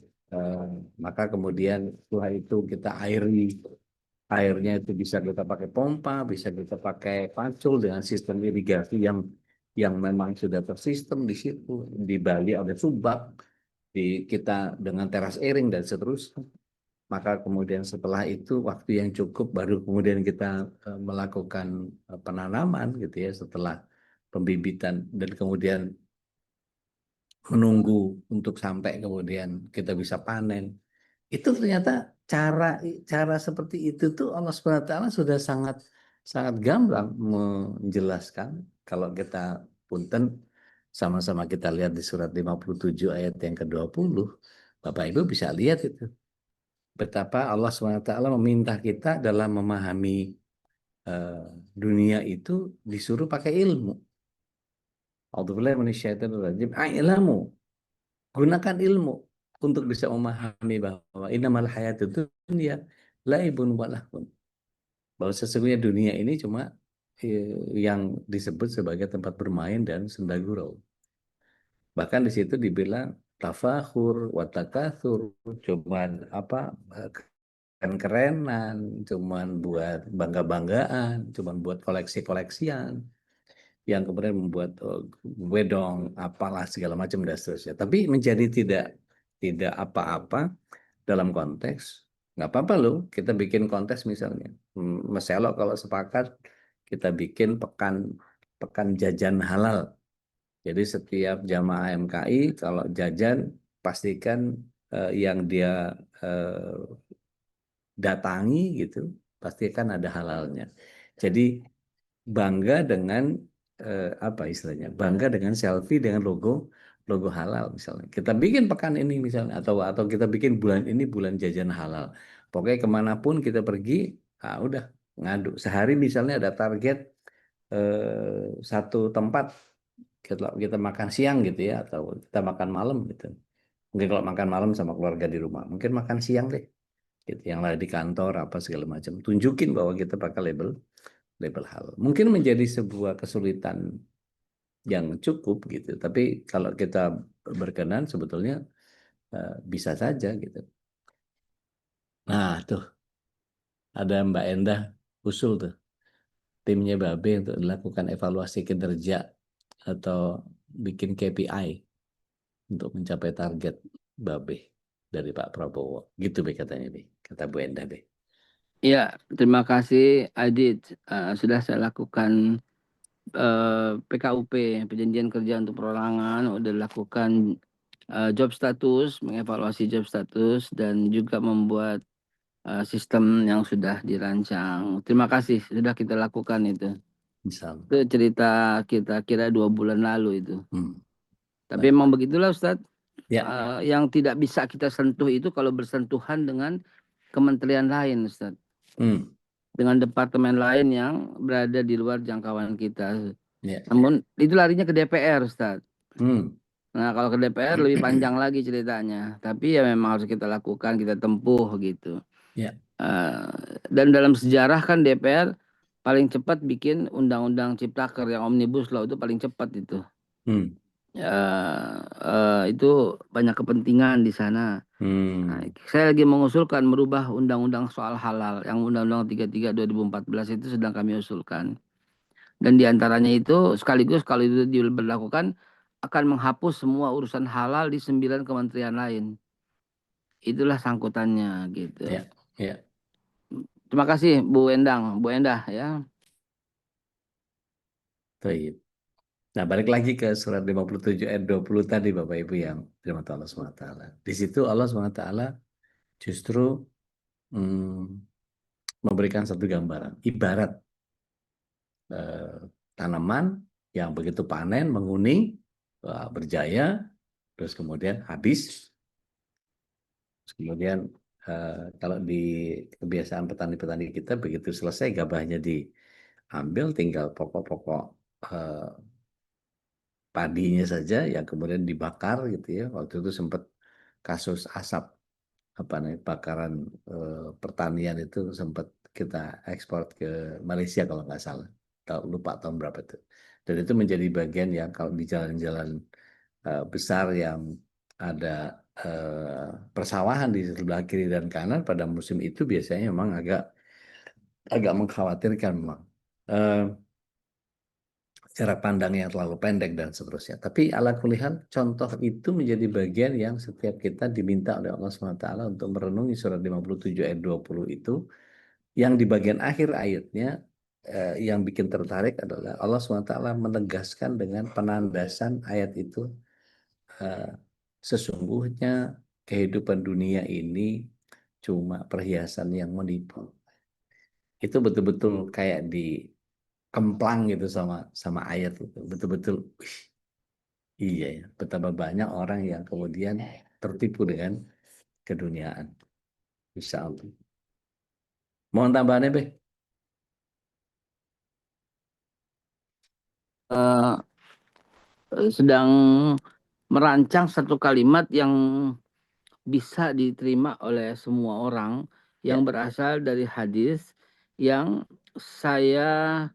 Maka kemudian setelah itu kita airnya itu bisa kita pakai pompa, bisa kita pakai pacul dengan sistem irigasi yang memang sudah tersistem di situ. Di Bali ada subak, kita dengan teras airing dan seterusnya. Maka kemudian setelah itu waktu yang cukup baru kemudian kita melakukan penanaman gitu ya, setelah pembibitan, dan kemudian menunggu untuk sampai kemudian kita bisa panen. Itu ternyata cara seperti itu tuh Allah SWT sudah sangat sangat gamblang menjelaskan. Kalau kita punten sama-sama kita lihat di surat 57 ayat yang ke-20, Bapak Ibu bisa lihat itu. Betapa Allah SWT meminta kita dalam memahami dunia itu disuruh pakai ilmu. A'udzubillahi minasyaitonirrajim. Ilmu, gunakan ilmu untuk bisa memahami bahwa innamal hayatud dunya laibun wa lahun. Bahwa sesungguhnya dunia ini cuma yang disebut sebagai tempat bermain dan senda gurau. Bahkan di situ dibilang tafakhur wa takatsur, cuman apa, keren-kerenan, cuman buat bangga-banggaan, cuman buat koleksi-koleksian, yang kemudian membuat wedong apalah segala macam dan seterusnya. Tapi menjadi tidak apa-apa dalam konteks, nggak apa-apa loh kita bikin kontes misalnya. Mas Elok kalau sepakat kita bikin pekan jajan halal. Jadi setiap jamaah MKI kalau jajan pastikan yang dia datangi gitu pastikan ada halalnya. Jadi bangga dengan apa istilahnya? Bangga dengan selfie dengan logo halal misalnya. Kita bikin pekan ini misalnya, atau kita bikin bulan ini bulan jajan halal. Pokoknya kemanapun kita pergi, udah ngadu. Sehari misalnya ada target satu tempat kita makan siang gitu ya, atau kita makan malam gitu. Mungkin kalau makan malam sama keluarga di rumah, mungkin makan siang deh. Gitu, yang lain di kantor apa segala macam. Tunjukin bahwa kita pakai label halal. Mungkin menjadi sebuah kesulitan yang cukup gitu. Tapi kalau kita berkenan sebetulnya bisa saja gitu. Nah tuh ada Mbak Endah usul tuh timnya Babe untuk dilakukan evaluasi kinerja atau bikin KPI untuk mencapai target Babe dari Pak Prabowo. Gitu Be katanya Be. Kata Bu Endah Be. Ya, terima kasih Adit. Sudah saya lakukan PKUP, perjanjian kerja untuk perorangan, udah lakukan job status, mengevaluasi job status, dan juga membuat sistem yang sudah dirancang. Terima kasih, sudah kita lakukan itu. Misal. Itu cerita kita kira 2 bulan lalu itu. Tapi Baik. memang begitulah Ustadz. Ya. Yang tidak bisa kita sentuh itu kalau bersentuhan dengan kementerian lain Ustadz. Dengan departemen lain yang berada di luar jangkauan kita. Ya. Namun itu larinya ke DPR Ustadz. Nah kalau ke DPR lebih panjang lagi ceritanya. Tapi ya memang harus kita lakukan, kita tempuh gitu. Ya. Dan dalam sejarah kan DPR paling cepat bikin undang-undang Ciptaker yang Omnibus Law itu paling cepat itu. Itu banyak kepentingan di sana. Nah, saya lagi mengusulkan merubah undang-undang soal halal yang Undang-Undang 33 2014 itu sedang kami usulkan. Dan diantaranya itu sekaligus kalau itu diberlakukan akan menghapus semua urusan halal di 9 kementerian lain. Itulah sangkutannya gitu. Ya. Ya. Terima kasih Bu Endah ya. Baik. Nah, balik lagi ke surat 57 ayat 20 tadi Bapak Ibu yang dirahmati Allah SWT. Di situ Allah SWT justru memberikan satu gambaran. Ibarat tanaman yang begitu panen, menguning, berjaya, terus kemudian habis. Terus kemudian kalau di kebiasaan petani-petani kita begitu selesai gabahnya diambil, tinggal pokok-pokok padinya saja yang kemudian dibakar gitu ya. Waktu itu sempat kasus asap apa namanya bakaran pertanian itu sempat kita ekspor ke Malaysia kalau nggak salah. Lupa tahun berapa itu. Dan itu menjadi bagian yang kalau di jalan-jalan besar yang ada persawahan di sebelah kiri dan kanan pada musim itu biasanya memang agak mengkhawatirkan memang. Eh, Jarak pandangnya terlalu pendek dan seterusnya. Tapi ala kulihan contoh itu menjadi bagian yang setiap kita diminta oleh Allah SWT untuk merenungi surat 57 ayat 20 itu, yang di bagian akhir ayatnya yang bikin tertarik adalah Allah SWT menegaskan dengan penandasan ayat itu, sesungguhnya kehidupan dunia ini cuma perhiasan yang menipu. Itu betul-betul kayak dikemplang gitu sama ayat itu. Betul-betul, iya ya, betapa banyak orang yang kemudian tertipu dengan keduniaan. Insya Allah. Mohon tambahannya, Be? Eh, sedang merancang satu kalimat yang bisa diterima oleh semua orang, yang Ya. berasal dari hadis yang saya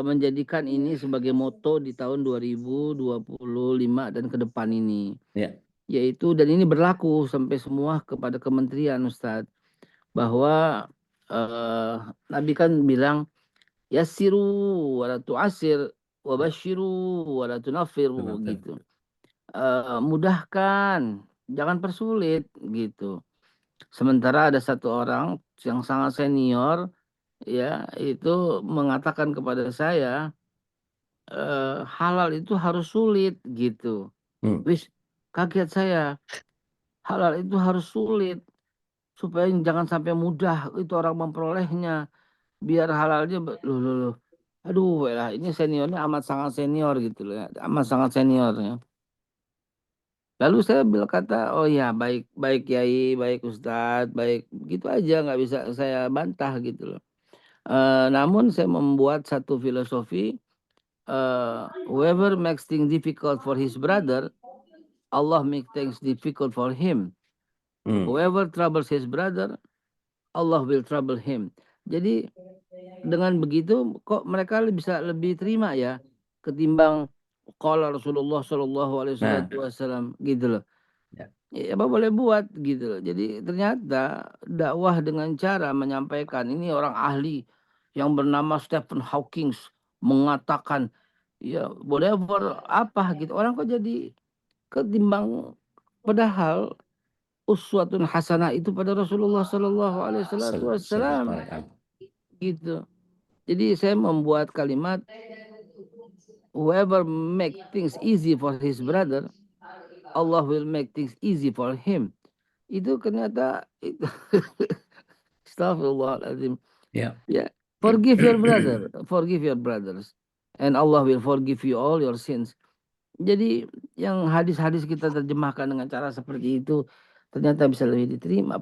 menjadikan ini sebagai moto di tahun 2025 dan ke depan ini. Ya. Yaitu, dan ini berlaku sampai semua kepada kementerian, Ustadz, bahwa Nabi kan bilang, yassiru wala tu'asir wabashiru wala tunafiru, Benar. gitu. Mudahkan, jangan persulit, gitu. Sementara ada satu orang yang sangat senior, ya, itu mengatakan kepada saya, halal itu harus sulit, gitu. Wis, kaget saya. Halal itu harus sulit supaya jangan sampai mudah itu orang memperolehnya, biar halalnya loh, loh, loh. Aduh, lah ini seniornya amat sangat senior gitu loh ya, amat sangat senior ya. Lalu saya kata, oh ya, baik, baik Kiai, baik Ustadz, baik, gitu aja, nggak bisa saya bantah gitu loh. Namun saya membuat satu filosofi, whoever makes things difficult for his brother, Allah make things difficult for him. Whoever troubles his brother, Allah will trouble him. Jadi dengan begitu kok mereka bisa lebih terima ya ketimbang qala Rasulullah Shallallahu Alaihi Wasallam gitu loh. Ya, apa boleh buat gitu loh. Jadi ternyata dakwah dengan cara menyampaikan, ini orang ahli yang bernama Stephen Hawking mengatakan, ya whatever apa gitu, orang kok jadi ketimbang, padahal uswatun hasanah itu pada Rasulullah Shallallahu Alaihi Wasallam gitu. Jadi saya membuat kalimat, whoever make things easy for his brother, Allah will make things easy for him. Itu ternyata itu Astagfirullahaladzim. Ya. Ya, forgive your brother, forgive your brothers, and Allah will forgive you all your sins. Jadi yang hadis-hadis kita terjemahkan dengan cara seperti itu ternyata bisa lebih diterima.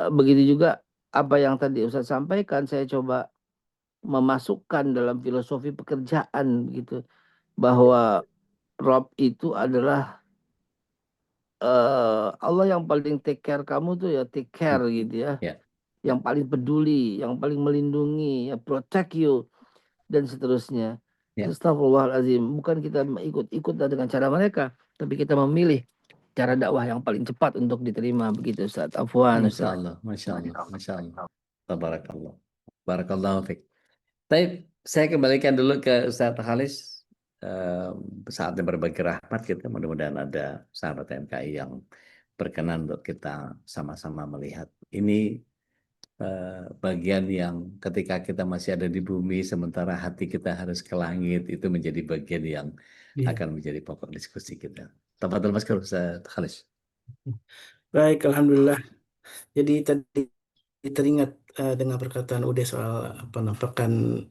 Begitu juga apa yang tadi Ustaz sampaikan, saya coba memasukkan dalam filosofi pekerjaan gitu, bahwa Rob itu adalah Allah yang paling take care kamu tuh, ya take care gitu ya. Yang paling peduli, yang paling melindungi, ya protect you dan seterusnya. Astagfirullahaladzim, bukan kita ikut dengan cara mereka, tapi kita memilih cara dakwah yang paling cepat untuk diterima, begitu Ustaz. Afwan Ustaz. Masya Allah. Tabarakallah. Barakallahu fiik. Baik, saya kembalikan dulu ke Ustaz Khalis. Saatnya berbagi rahmat kita. Mudah-mudahan ada sahabat MKI yang berkenan untuk kita sama-sama melihat. Ini bagian yang ketika kita masih ada di bumi, sementara hati kita harus ke langit, itu menjadi bagian yang akan menjadi pokok diskusi kita. Tafadhol Mas Ustaz Khalis. Baik, alhamdulillah. Jadi tadi teringat dengan perkataan Ude soal penampakan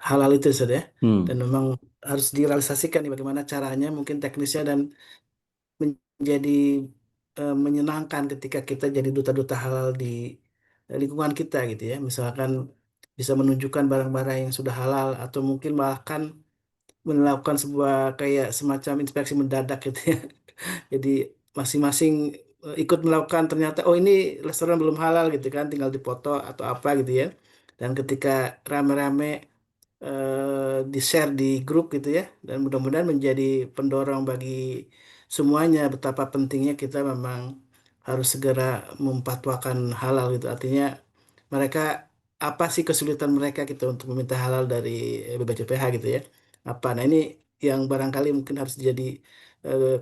halal itu Ustaz ya. Dan memang harus direalisasikan nih bagaimana caranya, mungkin teknisnya, dan menjadi menyenangkan ketika kita jadi duta-duta halal di lingkungan kita gitu ya. Misalkan bisa menunjukkan barang-barang yang sudah halal, atau mungkin bahkan melakukan sebuah kayak semacam inspeksi mendadak gitu ya. Jadi masing-masing ikut melakukan, ternyata oh ini restoran belum halal gitu kan, tinggal dipoto atau apa gitu ya. Dan ketika rame-rame di-share di grup gitu ya, dan mudah-mudahan menjadi pendorong bagi semuanya betapa pentingnya kita memang harus segera memfatwakan halal gitu. Artinya mereka apa sih kesulitan mereka gitu untuk meminta halal dari BPJPH gitu ya. Apa? Nah ini yang barangkali mungkin harus jadi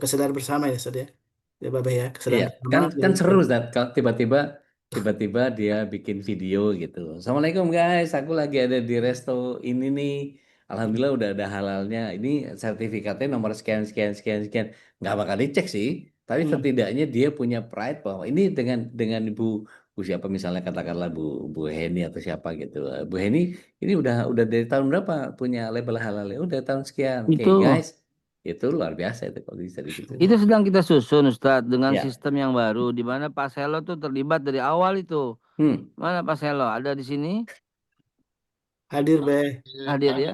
kesadaran bersama ya, Ustaz ya. Ya, Bapak ya, Iya, kesadaran bersama kan dari seru Zat, kalau tiba-tiba dia bikin video gitu. Assalamualaikum guys, aku lagi ada di resto ini nih. Alhamdulillah udah ada halalnya. Ini sertifikatnya nomor sekian sekian sekian sekian. Nggak bakal dicek sih, tapi Hmm. setidaknya dia punya pride bahwa ini dengan Bu siapa misalnya katakanlah Bu Heni atau siapa gitu. Bu Heni ini udah dari tahun berapa punya label halal ya? Udah tahun sekian. Oke Itu guys, itu luar biasa itu kalau bisa di situ. itu sedang kita susun Ustadz dengan Ya. sistem yang baru di mana Pak Selo tuh terlibat dari awal itu. Hmm. Mana Pak Selo? Ada di sini? Hadir, Be. Hadir ya?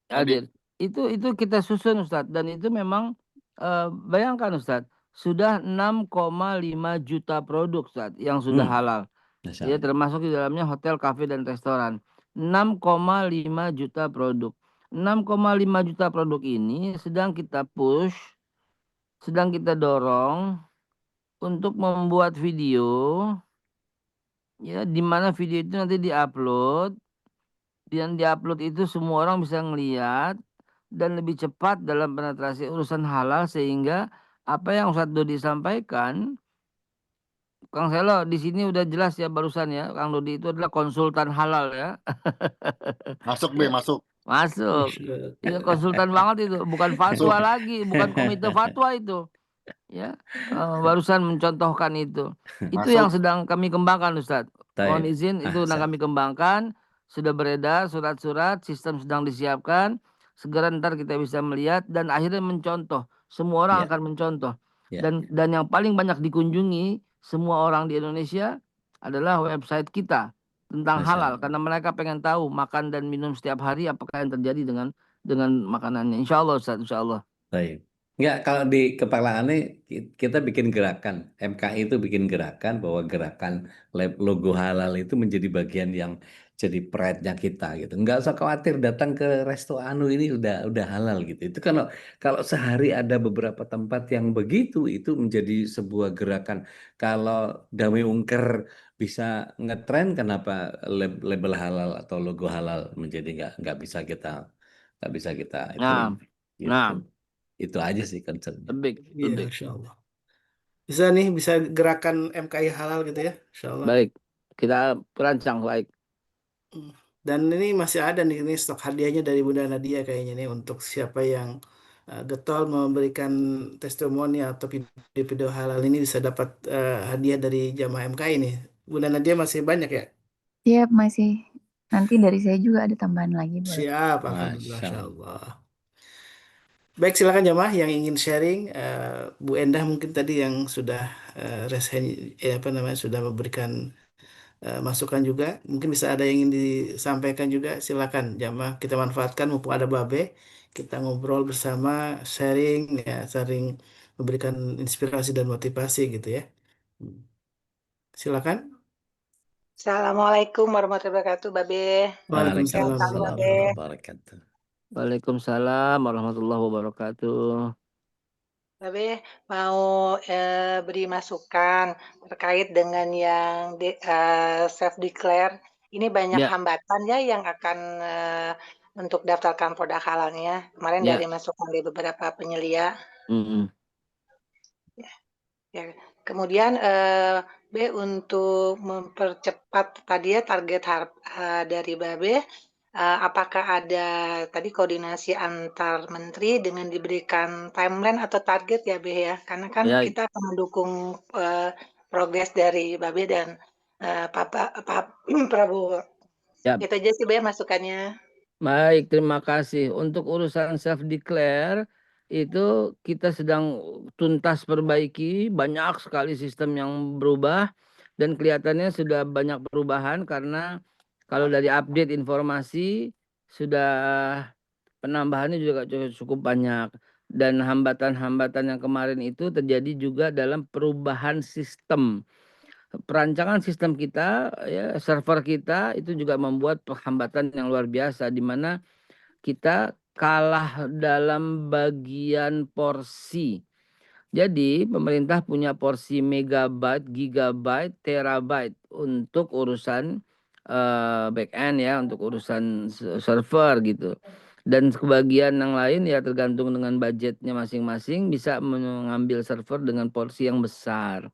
Hadir. Itu kita susun Ustadz, dan itu memang bayangkan Ustadz, sudah 6,5 juta produk Ustadz yang sudah halal. Masya Ya, Allah. termasuk di dalamnya hotel, kafe, dan restoran. 6,5 juta produk. 6,5 juta produk ini sedang kita push, sedang kita dorong untuk membuat video, ya, di mana video itu nanti diupload, dan diupload itu semua orang bisa ngeliat dan lebih cepat dalam penetrasi urusan halal, sehingga apa yang Ustadz Dodi sampaikan, Kang Selo di sini udah jelas ya barusan ya, Kang Dodi itu adalah konsultan halal ya. Masuk Be, Ya, masuk. masuk. Masya Itu konsultan banget itu, bukan fatwa lagi, bukan komite fatwa itu. Ya, barusan mencontohkan itu. Itu yang Masuk. sedang kami kembangkan Ustadz. Mohon Taib. izin, itu sedang kami kembangkan. Sudah beredar surat-surat, sistem sedang disiapkan. Segera ntar kita bisa melihat dan akhirnya mencontoh. Semua orang Ya. akan mencontoh. Ya. Dan yang paling banyak dikunjungi semua orang di Indonesia adalah website kita tentang Masya halal, Allah. karena mereka pengen tahu makan dan minum setiap hari apakah yang terjadi dengan makanannya. Insya Allah Ustadz, insya Allah. Baik. Enggak, kalau di kepala aneh kita bikin gerakan, MKI itu bikin gerakan bahwa gerakan logo halal itu menjadi bagian yang jadi pride-nya kita gitu. Enggak usah khawatir datang ke resto anu ini udah halal gitu. Itu kalau sehari ada beberapa tempat yang begitu itu menjadi sebuah gerakan. Kalau Dami Ungker bisa ngetren, kenapa label halal atau logo halal menjadi nggak bisa kita ituin Nah, gitu. nah, Itu aja sih concernnya. lebih, Iya, lebih. Masya Allah. Bisa nih, bisa gerakan MKI halal gitu ya, Insya Allah. Baik, kita perancang baik. Dan ini masih ada nih, ini stok hadiahnya dari Bunda Nadia kayaknya nih, untuk siapa yang getol memberikan testimoni atau video-video halal ini bisa dapat hadiah dari jamaah MKI nih. Bunda Nadia masih banyak ya? Siap, masih. Nanti dari saya juga ada tambahan lagi, boleh. Siap, Alhamdulillah, Masya Masya Allah. Allah. Baik, silakan jamaah yang ingin sharing. Bu Endah mungkin tadi yang sudah apa namanya, sudah memberikan masukan juga. Mungkin bisa ada yang ingin disampaikan juga. Silakan jamaah, kita manfaatkan mumpung ada Babe. Kita ngobrol bersama, sharing ya, sharing memberikan inspirasi dan motivasi gitu ya. Silakan. Assalamualaikum warahmatullahi wabarakatuh, Babe. Waalaikumsalam Sehat selalu, Waalaikumsalam Babe. warahmatullahi wabarakatuh. Waalaikumsalam warahmatullahi wabarakatuh. Babe mau beri masukan terkait dengan yang self declare. Ini banyak Ya, hambatan ya yang akan untuk daftarkan produk halalnya. Kemarin ya. dari masukan dari beberapa penyelia. Mm-mm. Ya. Kemudian B, untuk mempercepat tadi ya target dari Babe, apakah ada tadi koordinasi antar menteri dengan diberikan timeline atau target ya, Be ya? Karena kan Ya, kita akan mendukung progres dari Babe dan Pak Prabowo. ya. Itu aja sih, Be, masukannya. Baik, terima kasih. Untuk urusan self declare itu kita sedang tuntas perbaiki, banyak sekali sistem yang berubah dan kelihatannya sudah banyak perubahan, karena kalau dari update informasi sudah penambahannya juga cukup banyak. Dan hambatan-hambatan yang kemarin itu terjadi juga dalam perubahan sistem. Perancangan sistem kita, ya, server kita itu juga membuat hambatan yang luar biasa, di mana kita kalah dalam bagian porsi. Jadi pemerintah punya porsi megabyte, gigabyte, terabyte untuk urusan back end, ya, untuk urusan server gitu. Dan kebagian yang lain ya tergantung dengan budgetnya masing-masing bisa mengambil server dengan porsi yang besar.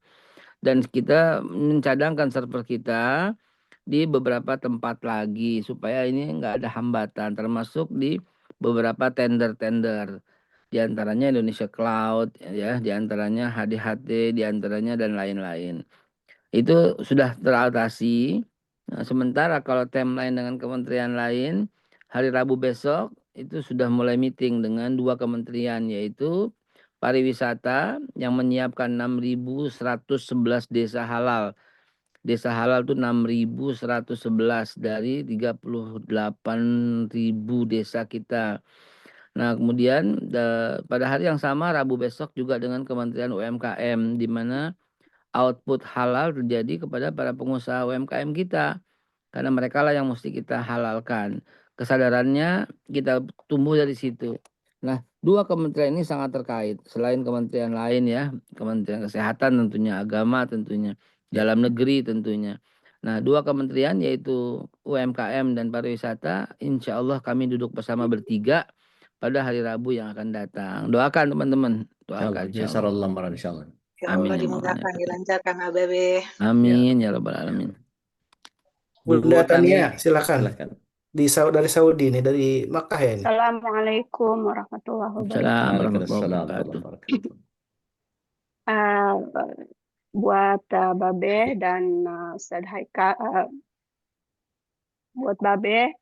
Dan kita mencadangkan server kita di beberapa tempat lagi supaya ini nggak ada hambatan, termasuk di beberapa tender-tender. Di antaranya Indonesia Cloud, ya, di antaranya HDHT, di antaranya dan lain-lain. Itu sudah teratasi. Nah, sementara kalau timeline dengan kementerian lain, hari Rabu besok itu sudah mulai meeting dengan 2 kementerian, yaitu pariwisata yang menyiapkan 6.111 desa halal. Desa halal itu 6.111 dari 38.000 desa kita. Nah, kemudian pada hari yang sama Rabu besok juga dengan Kementerian UMKM, di mana output halal terjadi kepada para pengusaha UMKM kita. Karena mereka lah yang mesti kita halalkan. Kesadarannya kita tumbuh dari situ. Nah, 2 kementerian ini sangat terkait. Selain kementerian lain, ya, Kementerian Kesehatan tentunya, Agama tentunya, Dalam Negeri tentunya. Nah, 2 kementerian yaitu UMKM dan pariwisata, insya Allah kami duduk bersama bertiga pada hari Rabu yang akan datang. Doakan teman-teman, doakan insya Allah. Ya Amin Allah ya Maulana. dimudahkan, dilancarkan Ababe. Amin ya Rabbal Alamin. Bunda Bu Tani, Tania, silakan. silakan. Dari Saudi nih, dari Makkah ya ini. Assalamualaikum warahmatullahi wabarakatuh. Assalamualaikum Waalaikumsalam warahmatullahi warahmatullahi wabarakatuh. Buat Babe dan Ustaz Haika, buat Babe,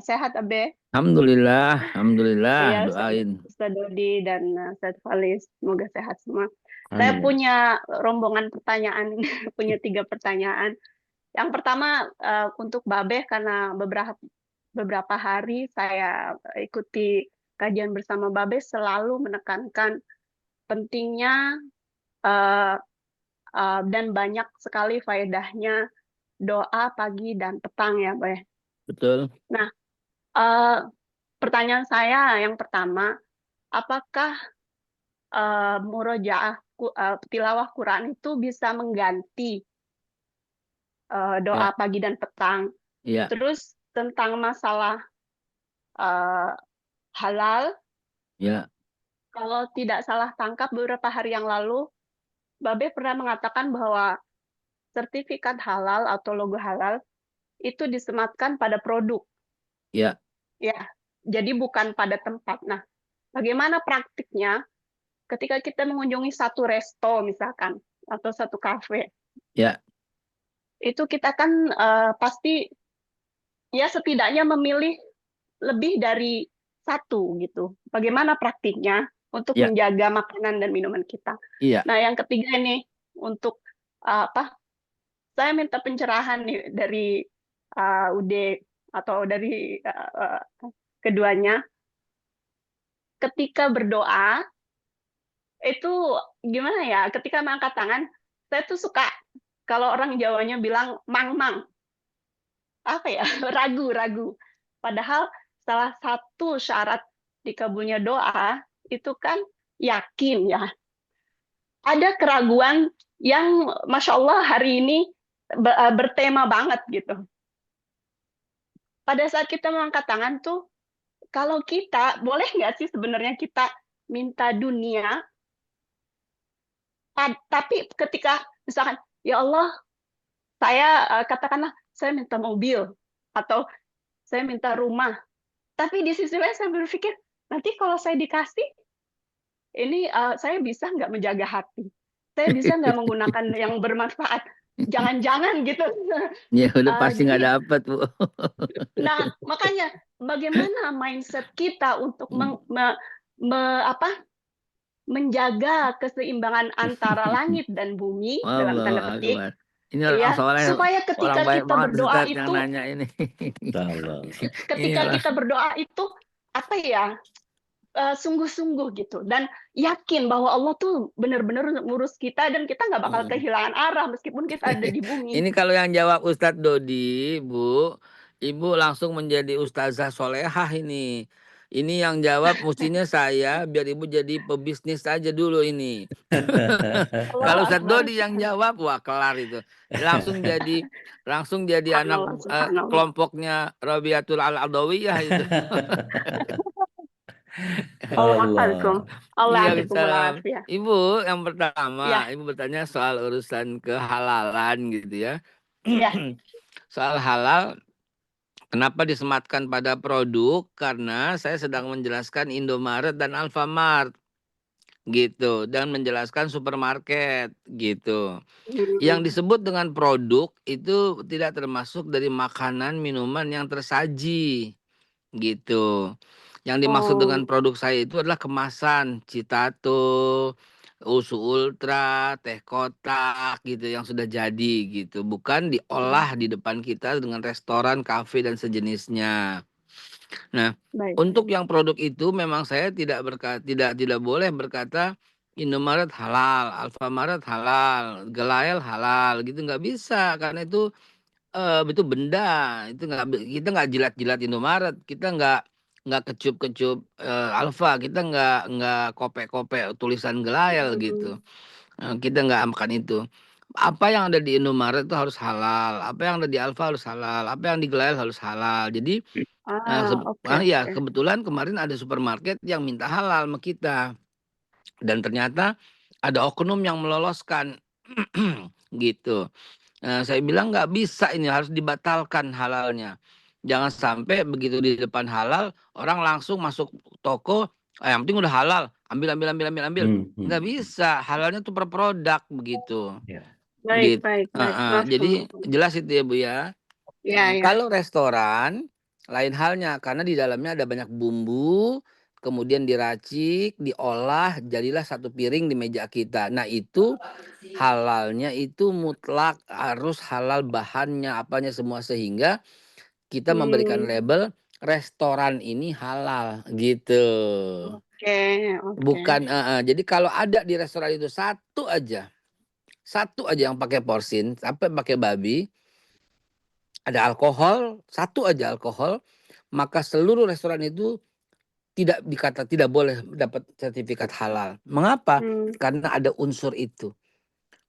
sehat Abe. Alhamdulillah, alhamdulillah, Iya, doain. Ustaz Dodi dan Ustaz Falis, semoga sehat semua. Saya punya rombongan pertanyaan, punya 3 pertanyaan. Yang pertama untuk Babe, karena beberapa hari saya ikuti kajian bersama Babe, selalu menekankan pentingnya dan banyak sekali faedahnya doa pagi dan petang, ya, Babe. Betul. Nah, pertanyaan saya yang pertama, apakah murojaah tilawah Quran itu bisa mengganti doa pagi dan petang? Iya. Terus tentang masalah halal, Ya. kalau tidak salah tangkap beberapa hari yang lalu, Babe pernah mengatakan bahwa sertifikat halal atau logo halal itu disematkan pada produk. Ya. Ya, jadi bukan pada tempat. Nah, bagaimana praktiknya ketika kita mengunjungi satu resto misalkan atau satu kafe? Ya. Itu kita kan pasti ya setidaknya memilih lebih dari satu gitu. Bagaimana praktiknya untuk menjaga makanan dan minuman kita? Iya. Nah, yang ketiga nih untuk saya minta pencerahan nih dari UD atau dari keduanya. Ketika berdoa itu gimana ya? Ketika mengangkat tangan, saya tuh suka kalau orang Jawanya bilang mang-mang. Apa ya? Ragu-ragu. Padahal salah satu syarat dikabulnya doa itu kan yakin, ya. Ada keraguan yang Masya Allah hari ini bertema banget gitu. Pada saat kita mengangkat tangan tuh, kalau kita, boleh nggak sih sebenarnya kita minta dunia, tapi ketika misalkan, ya Allah, saya katakanlah, saya minta mobil, atau saya minta rumah. Tapi di sisi lain saya berpikir, nanti kalau saya dikasih, ini saya bisa nggak menjaga hati? Saya bisa nggak menggunakan yang bermanfaat? Jangan-jangan gitu. Ya udah pasti nggak dapat, Bu. Nah, makanya bagaimana mindset kita untuk menjaga keseimbangan antara langit dan bumi dalam tanda petik. Ini ya, soalnya supaya ketika kita berdoa itu, yang nanya ini. ketika kita berdoa itu apa ya, sungguh-sungguh gitu, dan yakin bahwa Allah tuh benar-benar ngurus kita dan kita nggak bakal kehilangan arah meskipun kita ada di bumi. Ini kalau yang jawab Ustadz Dodi, Bu, Ibu langsung menjadi ustazah solehah ini. Ini yang jawab mestinya saya, biar Ibu jadi pebisnis aja dulu ini. Kalau Allahu Ustadz Akbar. Dodi yang jawab, wah kelar itu. Langsung jadi anak Subhanallah, subhanallah. kelompoknya Rabiatul Al-Adawiyah itu. Allah akalkum. Allah Iya, atikum salam. ya. Ibu, yang pertama, Ya, Ibu bertanya soal urusan kehalalan gitu ya. ya. Soal halal, kenapa disematkan pada produk? Karena saya sedang menjelaskan Indomaret dan Alfamart gitu, dan menjelaskan supermarket gitu. Yang disebut dengan produk itu tidak termasuk dari makanan minuman yang tersaji gitu. Yang dimaksud dengan produk saya itu adalah kemasan, Citato, Usu Ultra, teh kotak gitu yang sudah jadi gitu. Bukan diolah di depan kita dengan restoran, kafe dan sejenisnya. Nah, Baik. untuk yang produk itu memang saya tidak boleh berkata Indomaret halal, Alfamaret halal, Gelael halal gitu, nggak bisa karena itu benda itu kita nggak jilat-jilat Indomaret, kita nggak kecup-kecup Alfa, kita nggak kopek-kopek tulisan Gelael gitu. Kita nggak makan itu. Apa yang ada di Indomaret itu harus halal, apa yang ada di Alfa harus halal, apa yang di Gelael harus halal. Jadi Oke. ya kebetulan kemarin ada supermarket yang minta halal sama kita, dan ternyata ada oknum yang meloloskan gitu. Saya bilang nggak bisa, ini harus dibatalkan halalnya. Jangan sampai begitu di depan halal orang langsung masuk toko, yang penting udah halal, ambil. Nggak bisa, halalnya tuh per produk begitu. Baik, Gitu. baik, baik. Jadi Mafhum. jelas itu ya Bu ya. Ya, ya. Kalau restoran lain halnya, karena di dalamnya ada banyak bumbu, kemudian diracik, diolah, jadilah satu piring di meja kita. Nah itu halalnya itu mutlak harus halal, bahannya apanya semua, sehingga kita memberikan label restoran ini halal gitu. Oke, oke. Bukan jadi kalau ada di restoran itu satu aja yang pakai porsin sampai pakai babi, ada alkohol, satu aja alkohol, maka seluruh restoran itu tidak boleh dapat sertifikat halal. Mengapa? Karena ada unsur itu.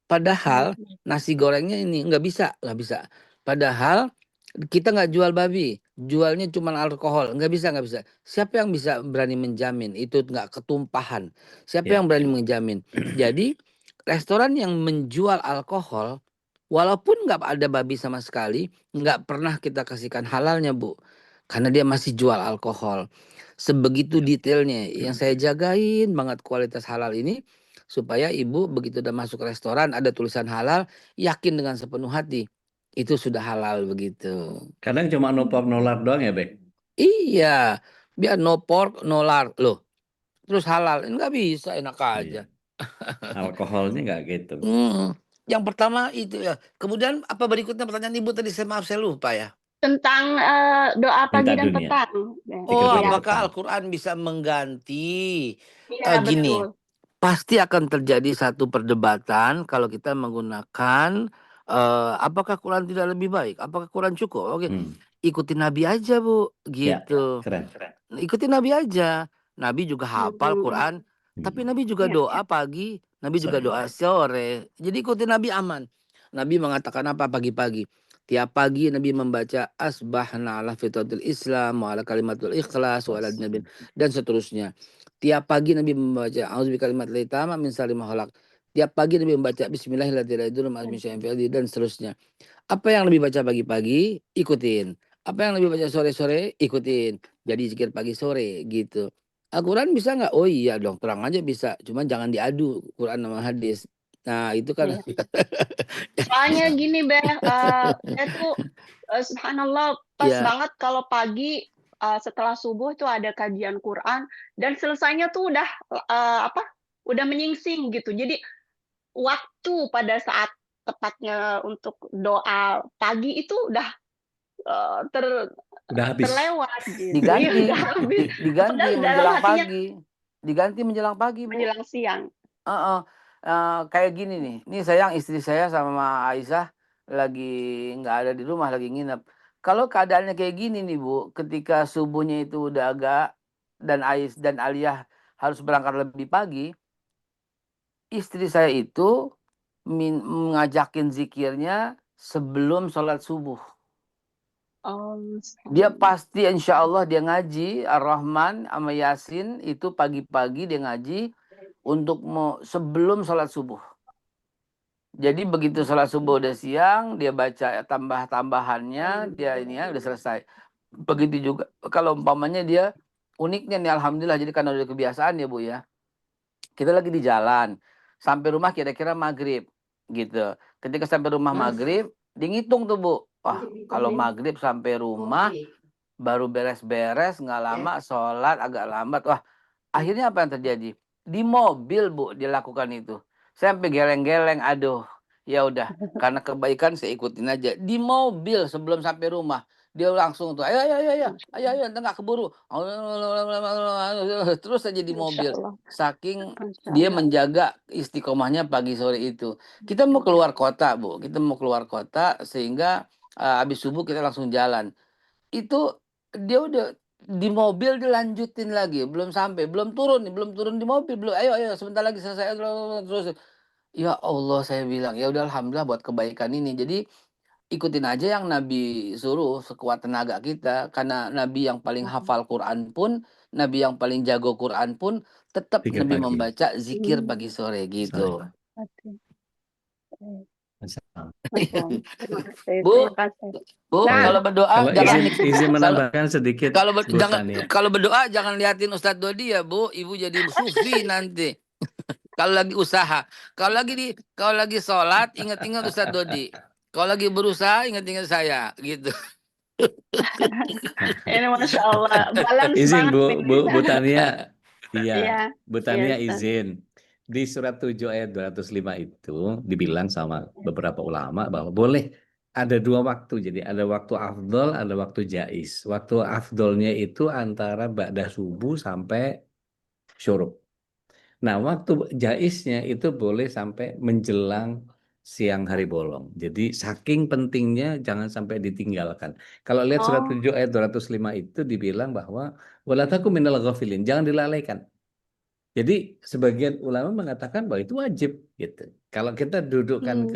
Padahal nasi gorengnya ini nggak bisa. Padahal kita nggak jual babi, jualnya cuma alkohol, nggak bisa. Siapa yang bisa berani menjamin itu nggak ketumpahan? Siapa yang berani menjamin? Jadi restoran yang menjual alkohol, walaupun nggak ada babi sama sekali, nggak pernah kita kasihkan halalnya Bu, karena dia masih jual alkohol. Sebegitu detailnya yang saya jagain banget kualitas halal ini, supaya Ibu begitu udah masuk restoran ada tulisan halal, yakin dengan sepenuh hati itu sudah halal begitu. Kadang cuma no pork no lard doang ya, Bek? Iya, biar no pork no lard loh. Terus halal, nggak bisa, enak aja. Alkoholnya nggak gitu. Yang pertama itu ya. Kemudian apa berikutnya pertanyaan Ibu tadi? Maaf saya lupa ya. Tentang doa pagi dan dunia. petang. Oh, apakah Al-Quran bisa mengganti? Iya, Gini, betul. pasti akan terjadi satu perdebatan kalau kita menggunakan apakah Quran tidak lebih baik? Apakah Quran cukup? Oke, ikutin Nabi aja Bu, gitu. Keren. Ikutin Nabi aja. Nabi juga hafal Quran, tapi Nabi juga doa pagi, Nabi juga doa sore. Jadi ikutin Nabi aman. Nabi mengatakan apa pagi-pagi? Tiap pagi Nabi membaca asbahna ala fitratil Islam wa ala kalimatul ikhlas wa ala nabi dan seterusnya. Tiap pagi Nabi membaca auzubi kalimatil tamma min syarri ma khalaq. Tiap pagi Nabi membaca bismillahirrahmanirrahim dan seterusnya. Apa yang Nabi baca pagi-pagi, ikutin. Apa yang Nabi baca sore-sore, ikutin. Jadi zikir pagi sore gitu. Al-Quran bisa nggak? Oh iya dong, terang aja bisa. Cuma jangan diadu Quran sama hadis. Nah itu kan. Soalnya gini saya tuh subhanallah pas banget kalau pagi setelah subuh itu ada kajian Quran dan selesainya tuh udah menyingsing gitu. Jadi waktu pada saat tepatnya untuk doa pagi itu udah Udah habis. terlewat gitu. Diganti, Iya, udah habis. diganti Padahal dalam menjelang hatinya pagi. Diganti menjelang pagi, Bu. menjelang siang. Heeh. Kayak gini nih. Ini sayang istri saya sama Aisyah lagi nggak ada di rumah, lagi nginep. Kalau keadaannya kayak gini nih, Bu, ketika subuhnya itu udah agak dan Ais dan Aliyah harus berangkat lebih pagi, istri saya itu ngajakin zikirnya sebelum sholat subuh. Oh, Dia pasti insya Allah dia ngaji Ar-Rahman sama Yasin itu pagi-pagi dia ngaji untuk sebelum sholat subuh. Jadi begitu sholat subuh udah siang, dia baca tambah-tambahannya, dia ini ya udah selesai. Begitu juga kalau umpamanya dia uniknya nih alhamdulillah, jadi karena udah kebiasaan ya Bu ya. Kita lagi di jalan, sampai rumah kira-kira maghrib gitu. Ketika sampai rumah maghrib, dia ngitung tuh Bu. Wah, kalau maghrib sampai rumah baru beres-beres, nggak lama sholat agak lambat. Wah, akhirnya apa yang terjadi? Di mobil Bu dilakukan itu. Saya sampai geleng-geleng, aduh. Ya udah, karena kebaikan saya ikutin aja. Di mobil sebelum sampai rumah, dia langsung tuh, ayo, nggak keburu. Terus aja di Masya mobil. Allah. Saking Masya dia Allah. menjaga istiqomahnya pagi sore itu. Kita mau keluar kota, Bu. Kita mau keluar kota sehingga habis subuh kita langsung jalan. Itu dia udah di mobil dilanjutin lagi, belum sampai, belum turun di mobil, belum, ayo sebentar lagi selesai, terus ya Allah saya bilang ya udah alhamdulillah buat kebaikan ini. Jadi ikutin aja yang Nabi suruh sekuat tenaga kita, karena Nabi yang paling hafal Quran pun, Nabi yang paling jago Quran pun tetap Zikir Nabi pagi. membaca zikir pagi sore gitu. Bu, Terima kasih. Bu, Nah, kalau berdoa Kalau jangan izin menambahkan sedikit, kalau Bu Tania. kalau berdoa jangan liatin Ustadz Dodi ya, Bu. Ibu jadi sufi nanti. Kalau lagi usaha, kalau lagi sholat ingat-ingat Ustadz Dodi. Kalau lagi berusaha ingat-ingat saya gitu. ini Masya Allah, balance Izin banget nih. Bu Tania. Iya, Iya, Bu Tania Ustaz. izin. Di surat 7 ayat 205 itu dibilang sama beberapa ulama bahwa boleh ada dua waktu. Jadi ada waktu afdol, ada waktu jais. Waktu afdolnya itu antara ba'da subuh sampai syuruk. Nah, waktu jaisnya itu boleh sampai menjelang siang hari bolong. Jadi saking pentingnya jangan sampai ditinggalkan. Kalau lihat surat 7 ayat 205 itu dibilang bahwa wala takum minal ghafilin, jangan dilalaikan. Jadi sebagian ulama mengatakan bahwa itu wajib gitu. Kalau kita dudukkan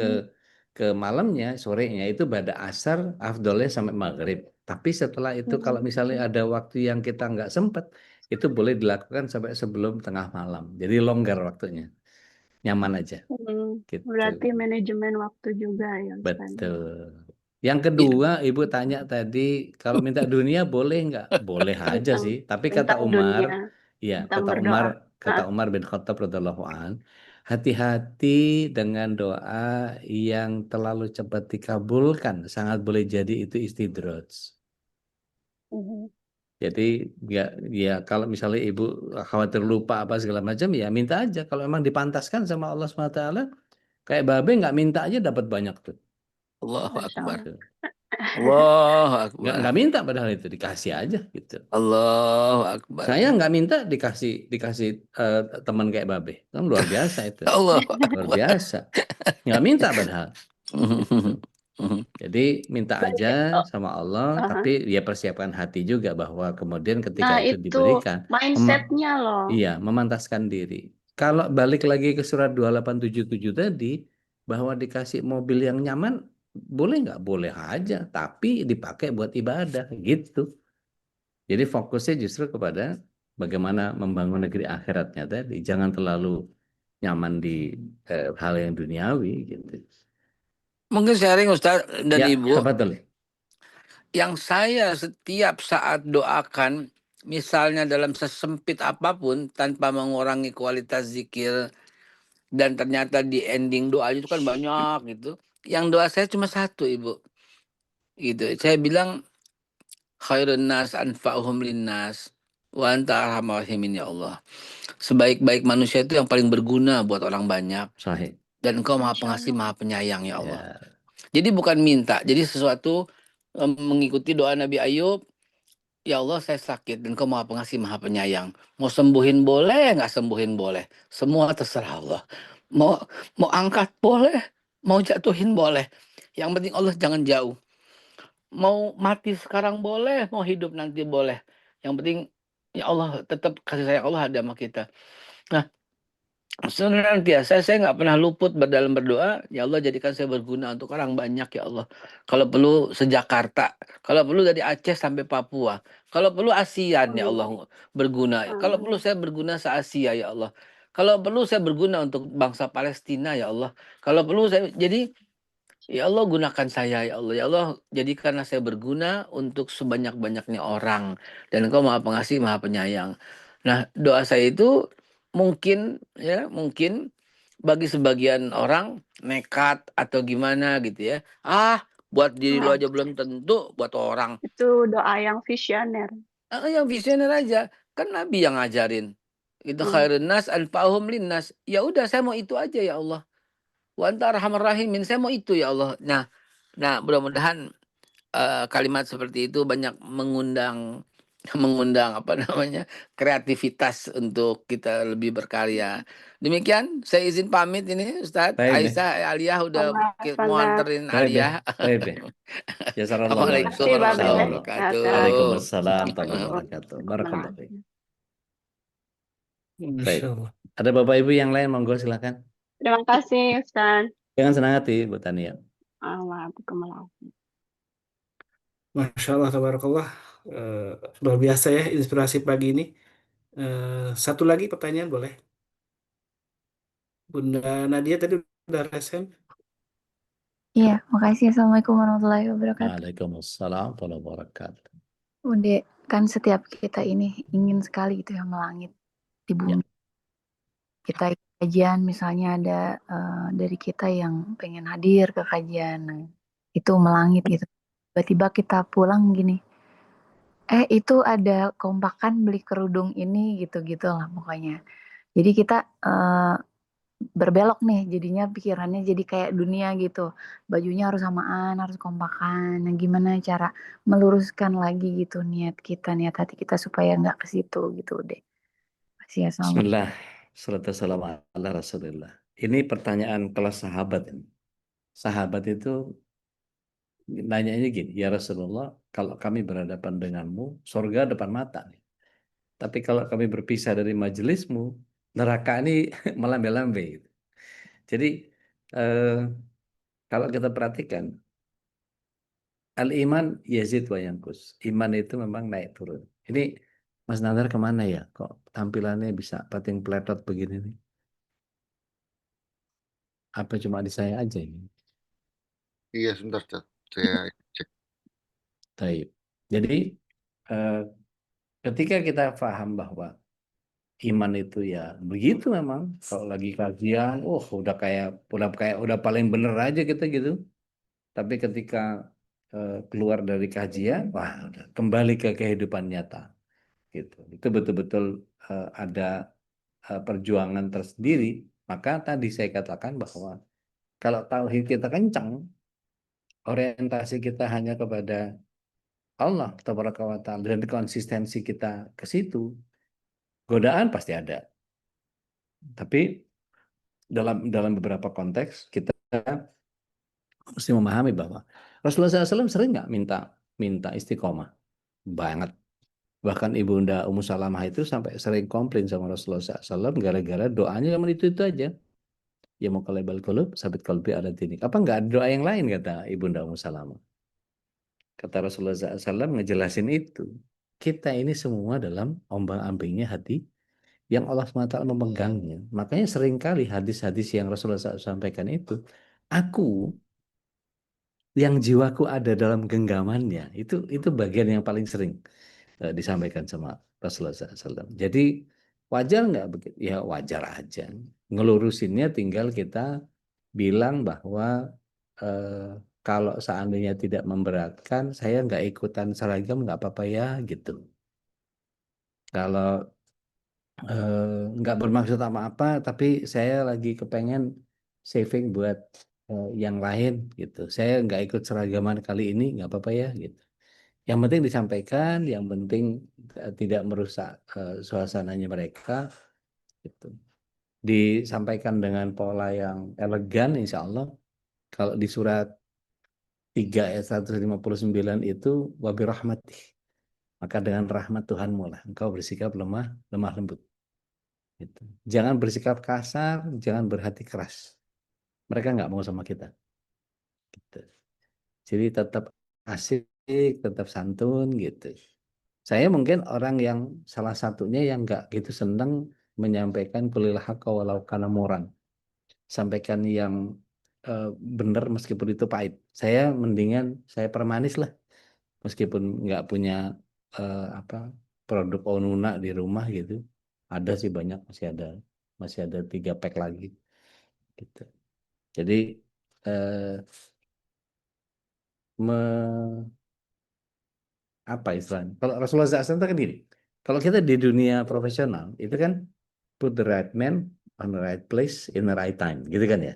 ke malamnya, sorenya itu pada asar, afdolnya sampai maghrib. Tapi setelah itu kalau misalnya ada waktu yang kita nggak sempat, itu boleh dilakukan sampai sebelum tengah malam. Jadi longgar waktunya, nyaman aja. Gitu. Berarti manajemen waktu juga ya Ustaz. Betul. Yang kedua, Ibu tanya tadi, kalau minta dunia boleh nggak? Boleh aja sih. Tapi kata Umar, ya kata Umar bin Khattab radhiyallahu an, hati-hati dengan doa yang terlalu cepat dikabulkan. Sangat boleh jadi itu istidraj. Jadi ya kalau misalnya ibu khawatir lupa apa segala macam ya minta aja. Kalau emang dipantaskan sama Allah SWT, kayak babe nggak minta aja dapat banyak tuh. Allahu Akbar. Allahu Akbar. Nggak minta padahal itu dikasih aja gitu. Allahu Akbar. Saya nggak minta dikasih teman kayak babe. Kan luar biasa itu. Allahu Luar biasa. Nggak minta padahal. Jadi minta aja sama Allah, tapi ya persiapkan hati juga bahwa kemudian ketika itu diberikan, mindsetnya loh. Iya, memantaskan diri. Kalau balik lagi ke surat 2877 tadi, bahwa dikasih mobil yang nyaman, boleh nggak? Boleh aja, tapi dipakai buat ibadah gitu. Jadi fokusnya justru kepada bagaimana membangun negeri akhiratnya tadi. Jangan terlalu nyaman di hal yang duniawi gitu. Mungkin sharing Ustaz dan Ya, Ibu. betul. Yang saya setiap saat doakan, misalnya dalam sesempit apapun, tanpa mengurangi kualitas zikir, dan ternyata di ending doa itu kan banyak gitu. Yang doa saya cuma satu, Ibu. Gitu. Saya bilang, khairun nas anfa'uhum linnas wa anta arhamar rahimin ya Allah. Sebaik-baik manusia itu yang paling berguna buat orang banyak. Sahih. Dan Engkau Maha Pengasih, Maha Penyayang ya Allah. Jadi bukan minta, jadi sesuatu mengikuti doa Nabi Ayub, Ya Allah, saya sakit dan Kau Maha Pengasih, Maha Penyayang. Mau sembuhin boleh, nggak sembuhin boleh. Semua terserah Allah. Mau mau angkat boleh, mau jatuhin boleh. Yang penting Allah jangan jauh. Mau mati sekarang boleh, mau hidup nanti boleh. Yang penting ya Allah, tetap kasih sayang Allah ada sama kita. Nah, senantiasa saya nggak pernah luput dalam berdoa, ya Allah jadikan saya berguna untuk orang banyak ya Allah. Kalau perlu sejakarta, kalau perlu dari Aceh sampai Papua, kalau perlu ASEAN ya Amin. Allah berguna. Kalau perlu Amin. saya berguna se-Asia ya Allah. Kalau perlu saya berguna untuk bangsa Palestina ya Allah. Kalau perlu saya jadi ya Allah gunakan saya ya Allah. Ya Allah jadikanlah saya berguna untuk sebanyak-banyaknya orang. Dan Engkau Maha Pengasih, Maha Penyayang. Nah, doa saya itu mungkin bagi sebagian orang nekat atau gimana gitu ya. Buat diri lo Nah, aja belum tentu, buat orang. itu doa yang visioner. Yang visioner aja. Kan Nabi yang ngajarin. Itu Hmm. khairun nas anfa'uhum linnas. Ya udah saya mau itu aja ya Allah. Wa anta arhamar rahimin. Saya mau itu ya Allah. Nah, mudah-mudahan kalimat seperti itu banyak mengundang mengundang apa namanya kreativitas untuk kita lebih berkarya. Demikian, saya izin pamit ini Ustadz. Baik deh. Aisyah, Aliyah udah Sama, mau Ustazah. anterin Baik deh. Aliyah. Baik deh. Jazakallah Terima khair. Assalamualaikum kasih, Babe. warahmatullahi Insyaallah. wabarakatuh. Waalaikumsalam warahmatullahi wabarakatuh. Barakallahu fiik. Baik. Masya Allah. Ada Bapak Ibu yang lain, monggo silakan. Terima kasih, Ustaz. Dengan senang hati, Bu Tania. Waalaikumsalam. Masya Allah, tabarakallah. Luar biasa ya inspirasi pagi ini. Satu lagi pertanyaan boleh? Bunda Nadia tadi udah resen. Iya, makasih. Assalamualaikum warahmatullahi wabarakatuh. Waalaikumsalam warahmatullahi wabarakatuh. Udah, kan setiap kita ini ingin sekali gitu ya melangit di bumi. Kita ikut kajian, misalnya ada dari kita yang pengen hadir ke kajian, nah, itu melangit gitu. Tiba-tiba kita pulang gini, itu ada kompakan beli kerudung ini gitu-gitu lah pokoknya. Jadi kita berbelok nih, jadinya pikirannya jadi kayak dunia gitu. Bajunya harus samaan, harus kompakan. Nah, gimana cara meluruskan lagi gitu niat hati kita supaya nggak ke situ gitu deh. Masih ya, sama. Bismillah. Salatu wassalamu ala Rasulillah. Ini pertanyaan kelas sahabat. Sahabat itu nanyanya gini, ya Rasulullah, kalau kami berhadapan denganmu, surga depan mata. Tapi kalau kami berpisah dari majelismu, neraka ini melambai-lambai. Gitu. Jadi kalau kita perhatikan, al-iman yazid wa yankus. Iman itu memang naik turun. Ini Mas Nazar kemana ya? Kok tampilannya bisa pating peletot begini nih? Apa cuma di saya aja ini? Iya, sebentar, Ustaz. Saya cek. Taib. Jadi ketika kita paham bahwa iman itu ya begitu memang, kalau lagi kajian, udah paling bener aja kita gitu. Tapi ketika keluar dari kajian, wah udah kembali ke kehidupan nyata gitu. Itu betul-betul ada perjuangan tersendiri. Maka tadi saya katakan bahwa kalau tauhid kita kencang, orientasi kita hanya kepada Allah tabaraka wa ta'ala dan konsistensi kita ke situ, godaan pasti ada. Tapi dalam beberapa konteks kita mesti memahami bahwa Rasulullah SAW sering nggak minta istiqomah banget. Bahkan Ibunda Ummu Salamah itu sampai sering komplain sama Rasulullah SAW gara-gara doanya cuma itu aja. Ya mau kalebal qulub sabit qalbi ala dinik. Apa nggak ada doa yang lain kata Ibunda Ummu Salamah. Kata Rasulullah SAW ngejelasin itu. Kita ini semua dalam ombang-ambingnya hati yang Allah SWT memegangnya. Makanya seringkali hadis-hadis yang Rasulullah SAW sampaikan itu, aku yang jiwaku ada dalam genggamannya, itu bagian yang paling sering disampaikan sama Rasulullah SAW. Jadi wajar nggak begitu? Ya wajar aja. Ngelurusinnya tinggal kita bilang bahwa kalau seandainya tidak memberatkan, saya nggak ikutan seragam nggak apa-apa ya gitu. Kalau nggak bermaksud apa-apa, tapi saya lagi kepengen saving buat yang lain gitu. Saya nggak ikut seragaman kali ini, nggak apa-apa ya gitu. Yang penting disampaikan, yang penting tidak merusak suasananya mereka. Gitu. Disampaikan dengan pola yang elegan, insya Allah. Kalau di surat 3 ayat 159 itu wabirahmatih. Maka dengan rahmat Tuhanmu lah engkau bersikap lemah lembut. Gitu. Jangan bersikap kasar, jangan berhati keras. Mereka nggak mau sama kita. Gitu. Jadi tetap asik, tetap santun gitu. Saya mungkin orang yang salah satunya yang nggak gitu senang menyampaikan kulil haqqa walau kana muran. Sampaikan yang benar meskipun itu pahit. Saya mendingan saya permanis lah meskipun nggak punya apa produk Onuna di rumah gitu. Ada sih banyak, masih ada 3 pack lagi gitu. Jadi apa istilahnya? Kalau Rasulullah SAW itu kan gini. Kalau kita di dunia profesional itu kan put the right man on the right place in the right time, gitu kan ya.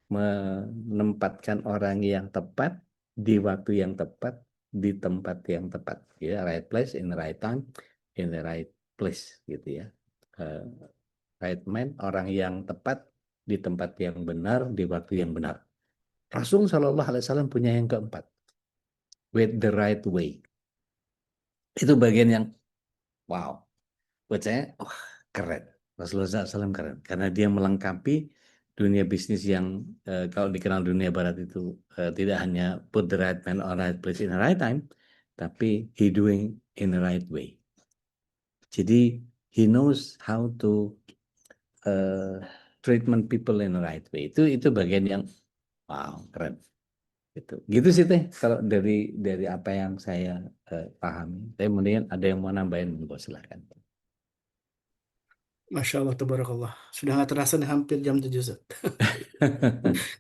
Menempatkan orang yang tepat di waktu yang tepat di tempat yang tepat, ya, right place in the right time in the right place, gitu ya. Right man, orang yang tepat di tempat yang benar di waktu yang benar. Rasul Shallallahu Alaihi Wasallam punya yang keempat, with the right way. Itu bagian yang wow, buat saya wah keren. Rasulullah SAW keren karena dia melengkapi dunia bisnis yang kalau dikenal dunia barat itu tidak hanya put the right man on right place in the right time, tapi he doing in the right way. Jadi he knows how to treatment people in the right way. Itu bagian yang wow keren. Gitu sih teh kalau dari apa yang saya pahami. Saya mendingan ada yang mau nambahin, silahkan. Masya Allah, tabarakallah. Sudah nggak terasa nih hampir jam 7, Ustaz.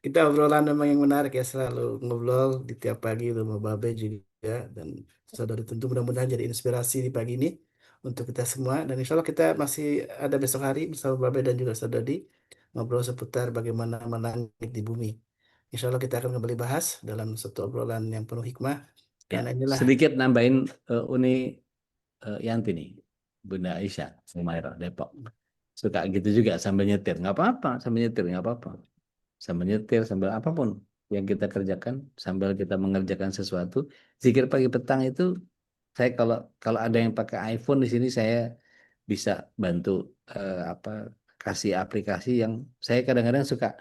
Kita obrolan memang yang menarik ya, selalu ngobrol di tiap pagi sama Babe juga. Dan saudara tentu mudah-mudahan jadi inspirasi di pagi ini untuk kita semua. Dan insya Allah kita masih ada besok hari bersama Babe dan juga Saudari ngobrol seputar bagaimana melangit di bumi. Insya Allah kita akan kembali bahas dalam satu obrolan yang penuh hikmah. Ya, Karena inilah sedikit nambahin Uni Yanti nih, Bunda Aisyah, Umairah, Depok. Suka gitu juga sambil nyetir, nggak apa-apa, sambil nyetir nggak apa-apa. Sambil nyetir, sambil apapun yang kita kerjakan, sambil kita mengerjakan sesuatu. Zikir pagi petang itu, saya kalau ada yang pakai iPhone di sini, saya bisa bantu apa kasih aplikasi yang saya kadang-kadang suka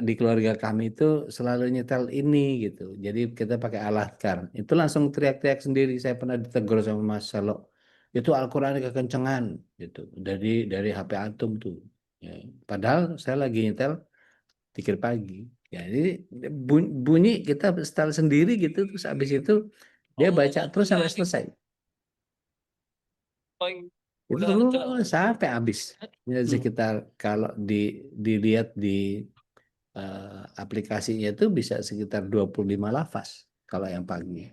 di keluarga kami itu selalu nyetel ini gitu. Jadi kita pakai Al-Adhkar. Itu langsung teriak-teriak sendiri. Saya pernah ditegur sama Mas Salo. Itu Al-Qur'an kekencengan gitu. Dari HP antum tuh. Ya. Padahal saya lagi nyetel zikir pagi. Ya, jadi bunyi kita setel sendiri gitu, terus habis itu dia baca terus sampai selesai. Itu sampai habis. Ya, sekitar kalau dilihat di aplikasinya itu bisa sekitar 25 lafaz kalau yang pagi.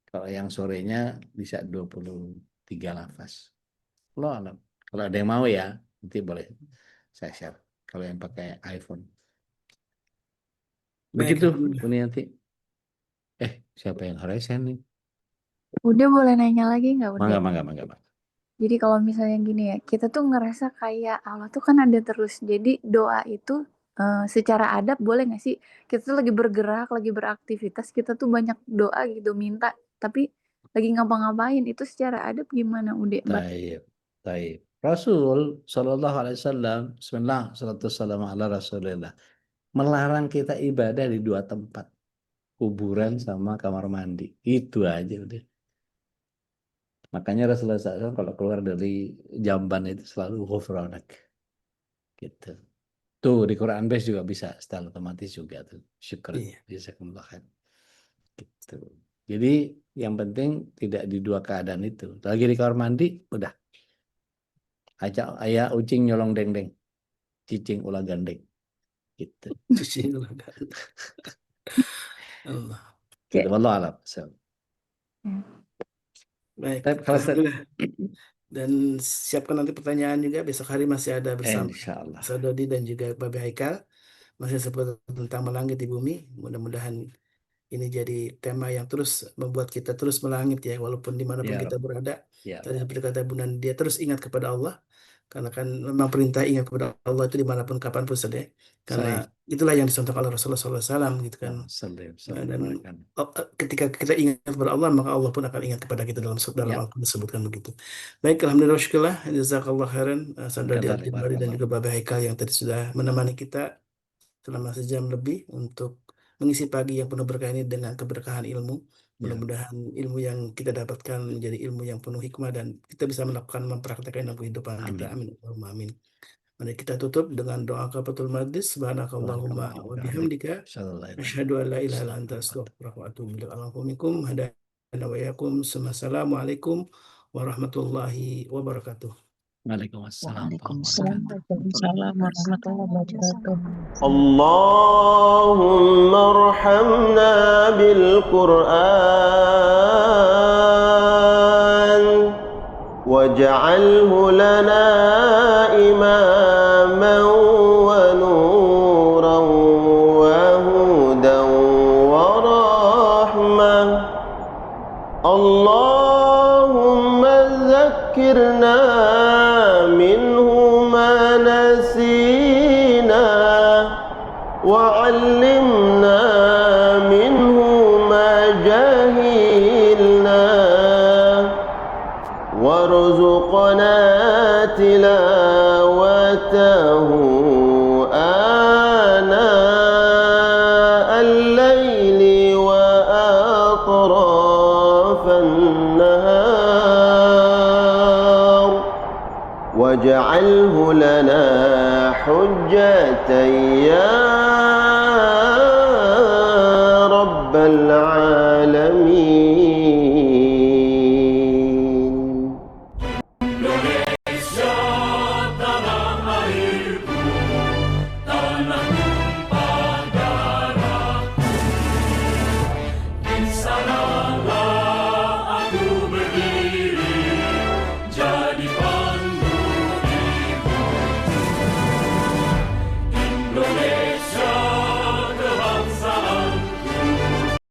Kalau yang sorenya bisa 23 lafaz. Lo alam. Kalau ada yang mau ya, nanti boleh saya share. Kalau yang pakai iPhone. baik. Begitu, ini nanti. Siapa yang resen nih? Udah boleh nanya lagi nggak udah? Mangga. Jadi kalau misalnya gini ya, kita tuh ngerasa kayak Allah tuh kan ada terus. Jadi doa itu secara adab boleh nggak sih? Kita tuh lagi bergerak, lagi beraktivitas, kita tuh banyak doa gitu minta, tapi lagi ngapa-ngapain itu secara adab gimana udah? Taib. Rasul Shallallahu Alaihi Wasallam, Bismillah, salatu salam ala Rasulillah, melarang kita ibadah di 2 tempat, kuburan sama kamar mandi. Itu aja udah. Makanya Rasulullah SAW kalau keluar dari jamban itu selalu ghufranak. Gitu. Tuh di Quran Base juga bisa, setelah otomatis juga tuh. Syukran. Bisa kembali. Gitu. Jadi yang penting tidak di 2 keadaan itu. Lagi di kamar mandi, udah. Ajak ayah ucing nyolong deng-deng. Cicing ulah gandeng. Gitu. Cicing ulah gandeng. Allah. Gitu. Wallah alam. Baik, alhamdulillah. Dan siapkan nanti pertanyaan juga. Besok hari masih ada bersama Sadodi dan juga Babe Haikal. Masih seputar tentang melangit di bumi. Mudah-mudahan ini jadi tema yang terus membuat kita terus melangit ya, walaupun dimanapun Ya kita Rabb. berada. Ya Tadi Rabb. seperti kata Bunda, dia terus ingat kepada Allah, karena kan memang perintah ingat kepada Allah itu dimanapun kapanpun saja. Karena Sahih. itulah yang dicontohkan oleh Rasulullah SAW gitu kan. Dan ketika kita ingat kepada Allah, maka Allah pun akan ingat kepada kita dalam Ya. Al-Quran disebutkan begitu. Baik, alhamdulillah, syukurlah, jazakallah khairan, Saudara Qadar, Adi Jemari dan barakallah. juga Bapak Haikal yang tadi sudah menemani kita selama sejam lebih untuk mengisi pagi yang penuh berkah ini dengan keberkahan ilmu. Ya. Mudah-mudahan ilmu yang kita dapatkan menjadi ilmu yang penuh hikmah dan kita bisa melakukan, mempraktekkan dalam kehidupan kita. Amin. Amin. Allahumma amin. Mari kita tutup dengan doa kafatul majlis. Subhanakallahumma Barakallahu wa fiik. bihamdika Sallallahu alaihi asyhadu an la ilaha illa anta astaghfiruka wa atubu ilaik. Alhamdulillah hadana wa iyyakum. Assalamualaikum warahmatullahi wabarakatuh. Waalaikumsalam. Waalaikumsalam warahmatullahi wabarakatuh. Allahumma arhamna bil Qur'an waj'alhu lana imaman wa nuran wa hudan wa rahmah. Allahumma zakkirna وعلمنا منه ما جهلنا وارزقنا تلاوته آناء الليل وأطراف النهار واجعله لنا حجة يا رب العالمين.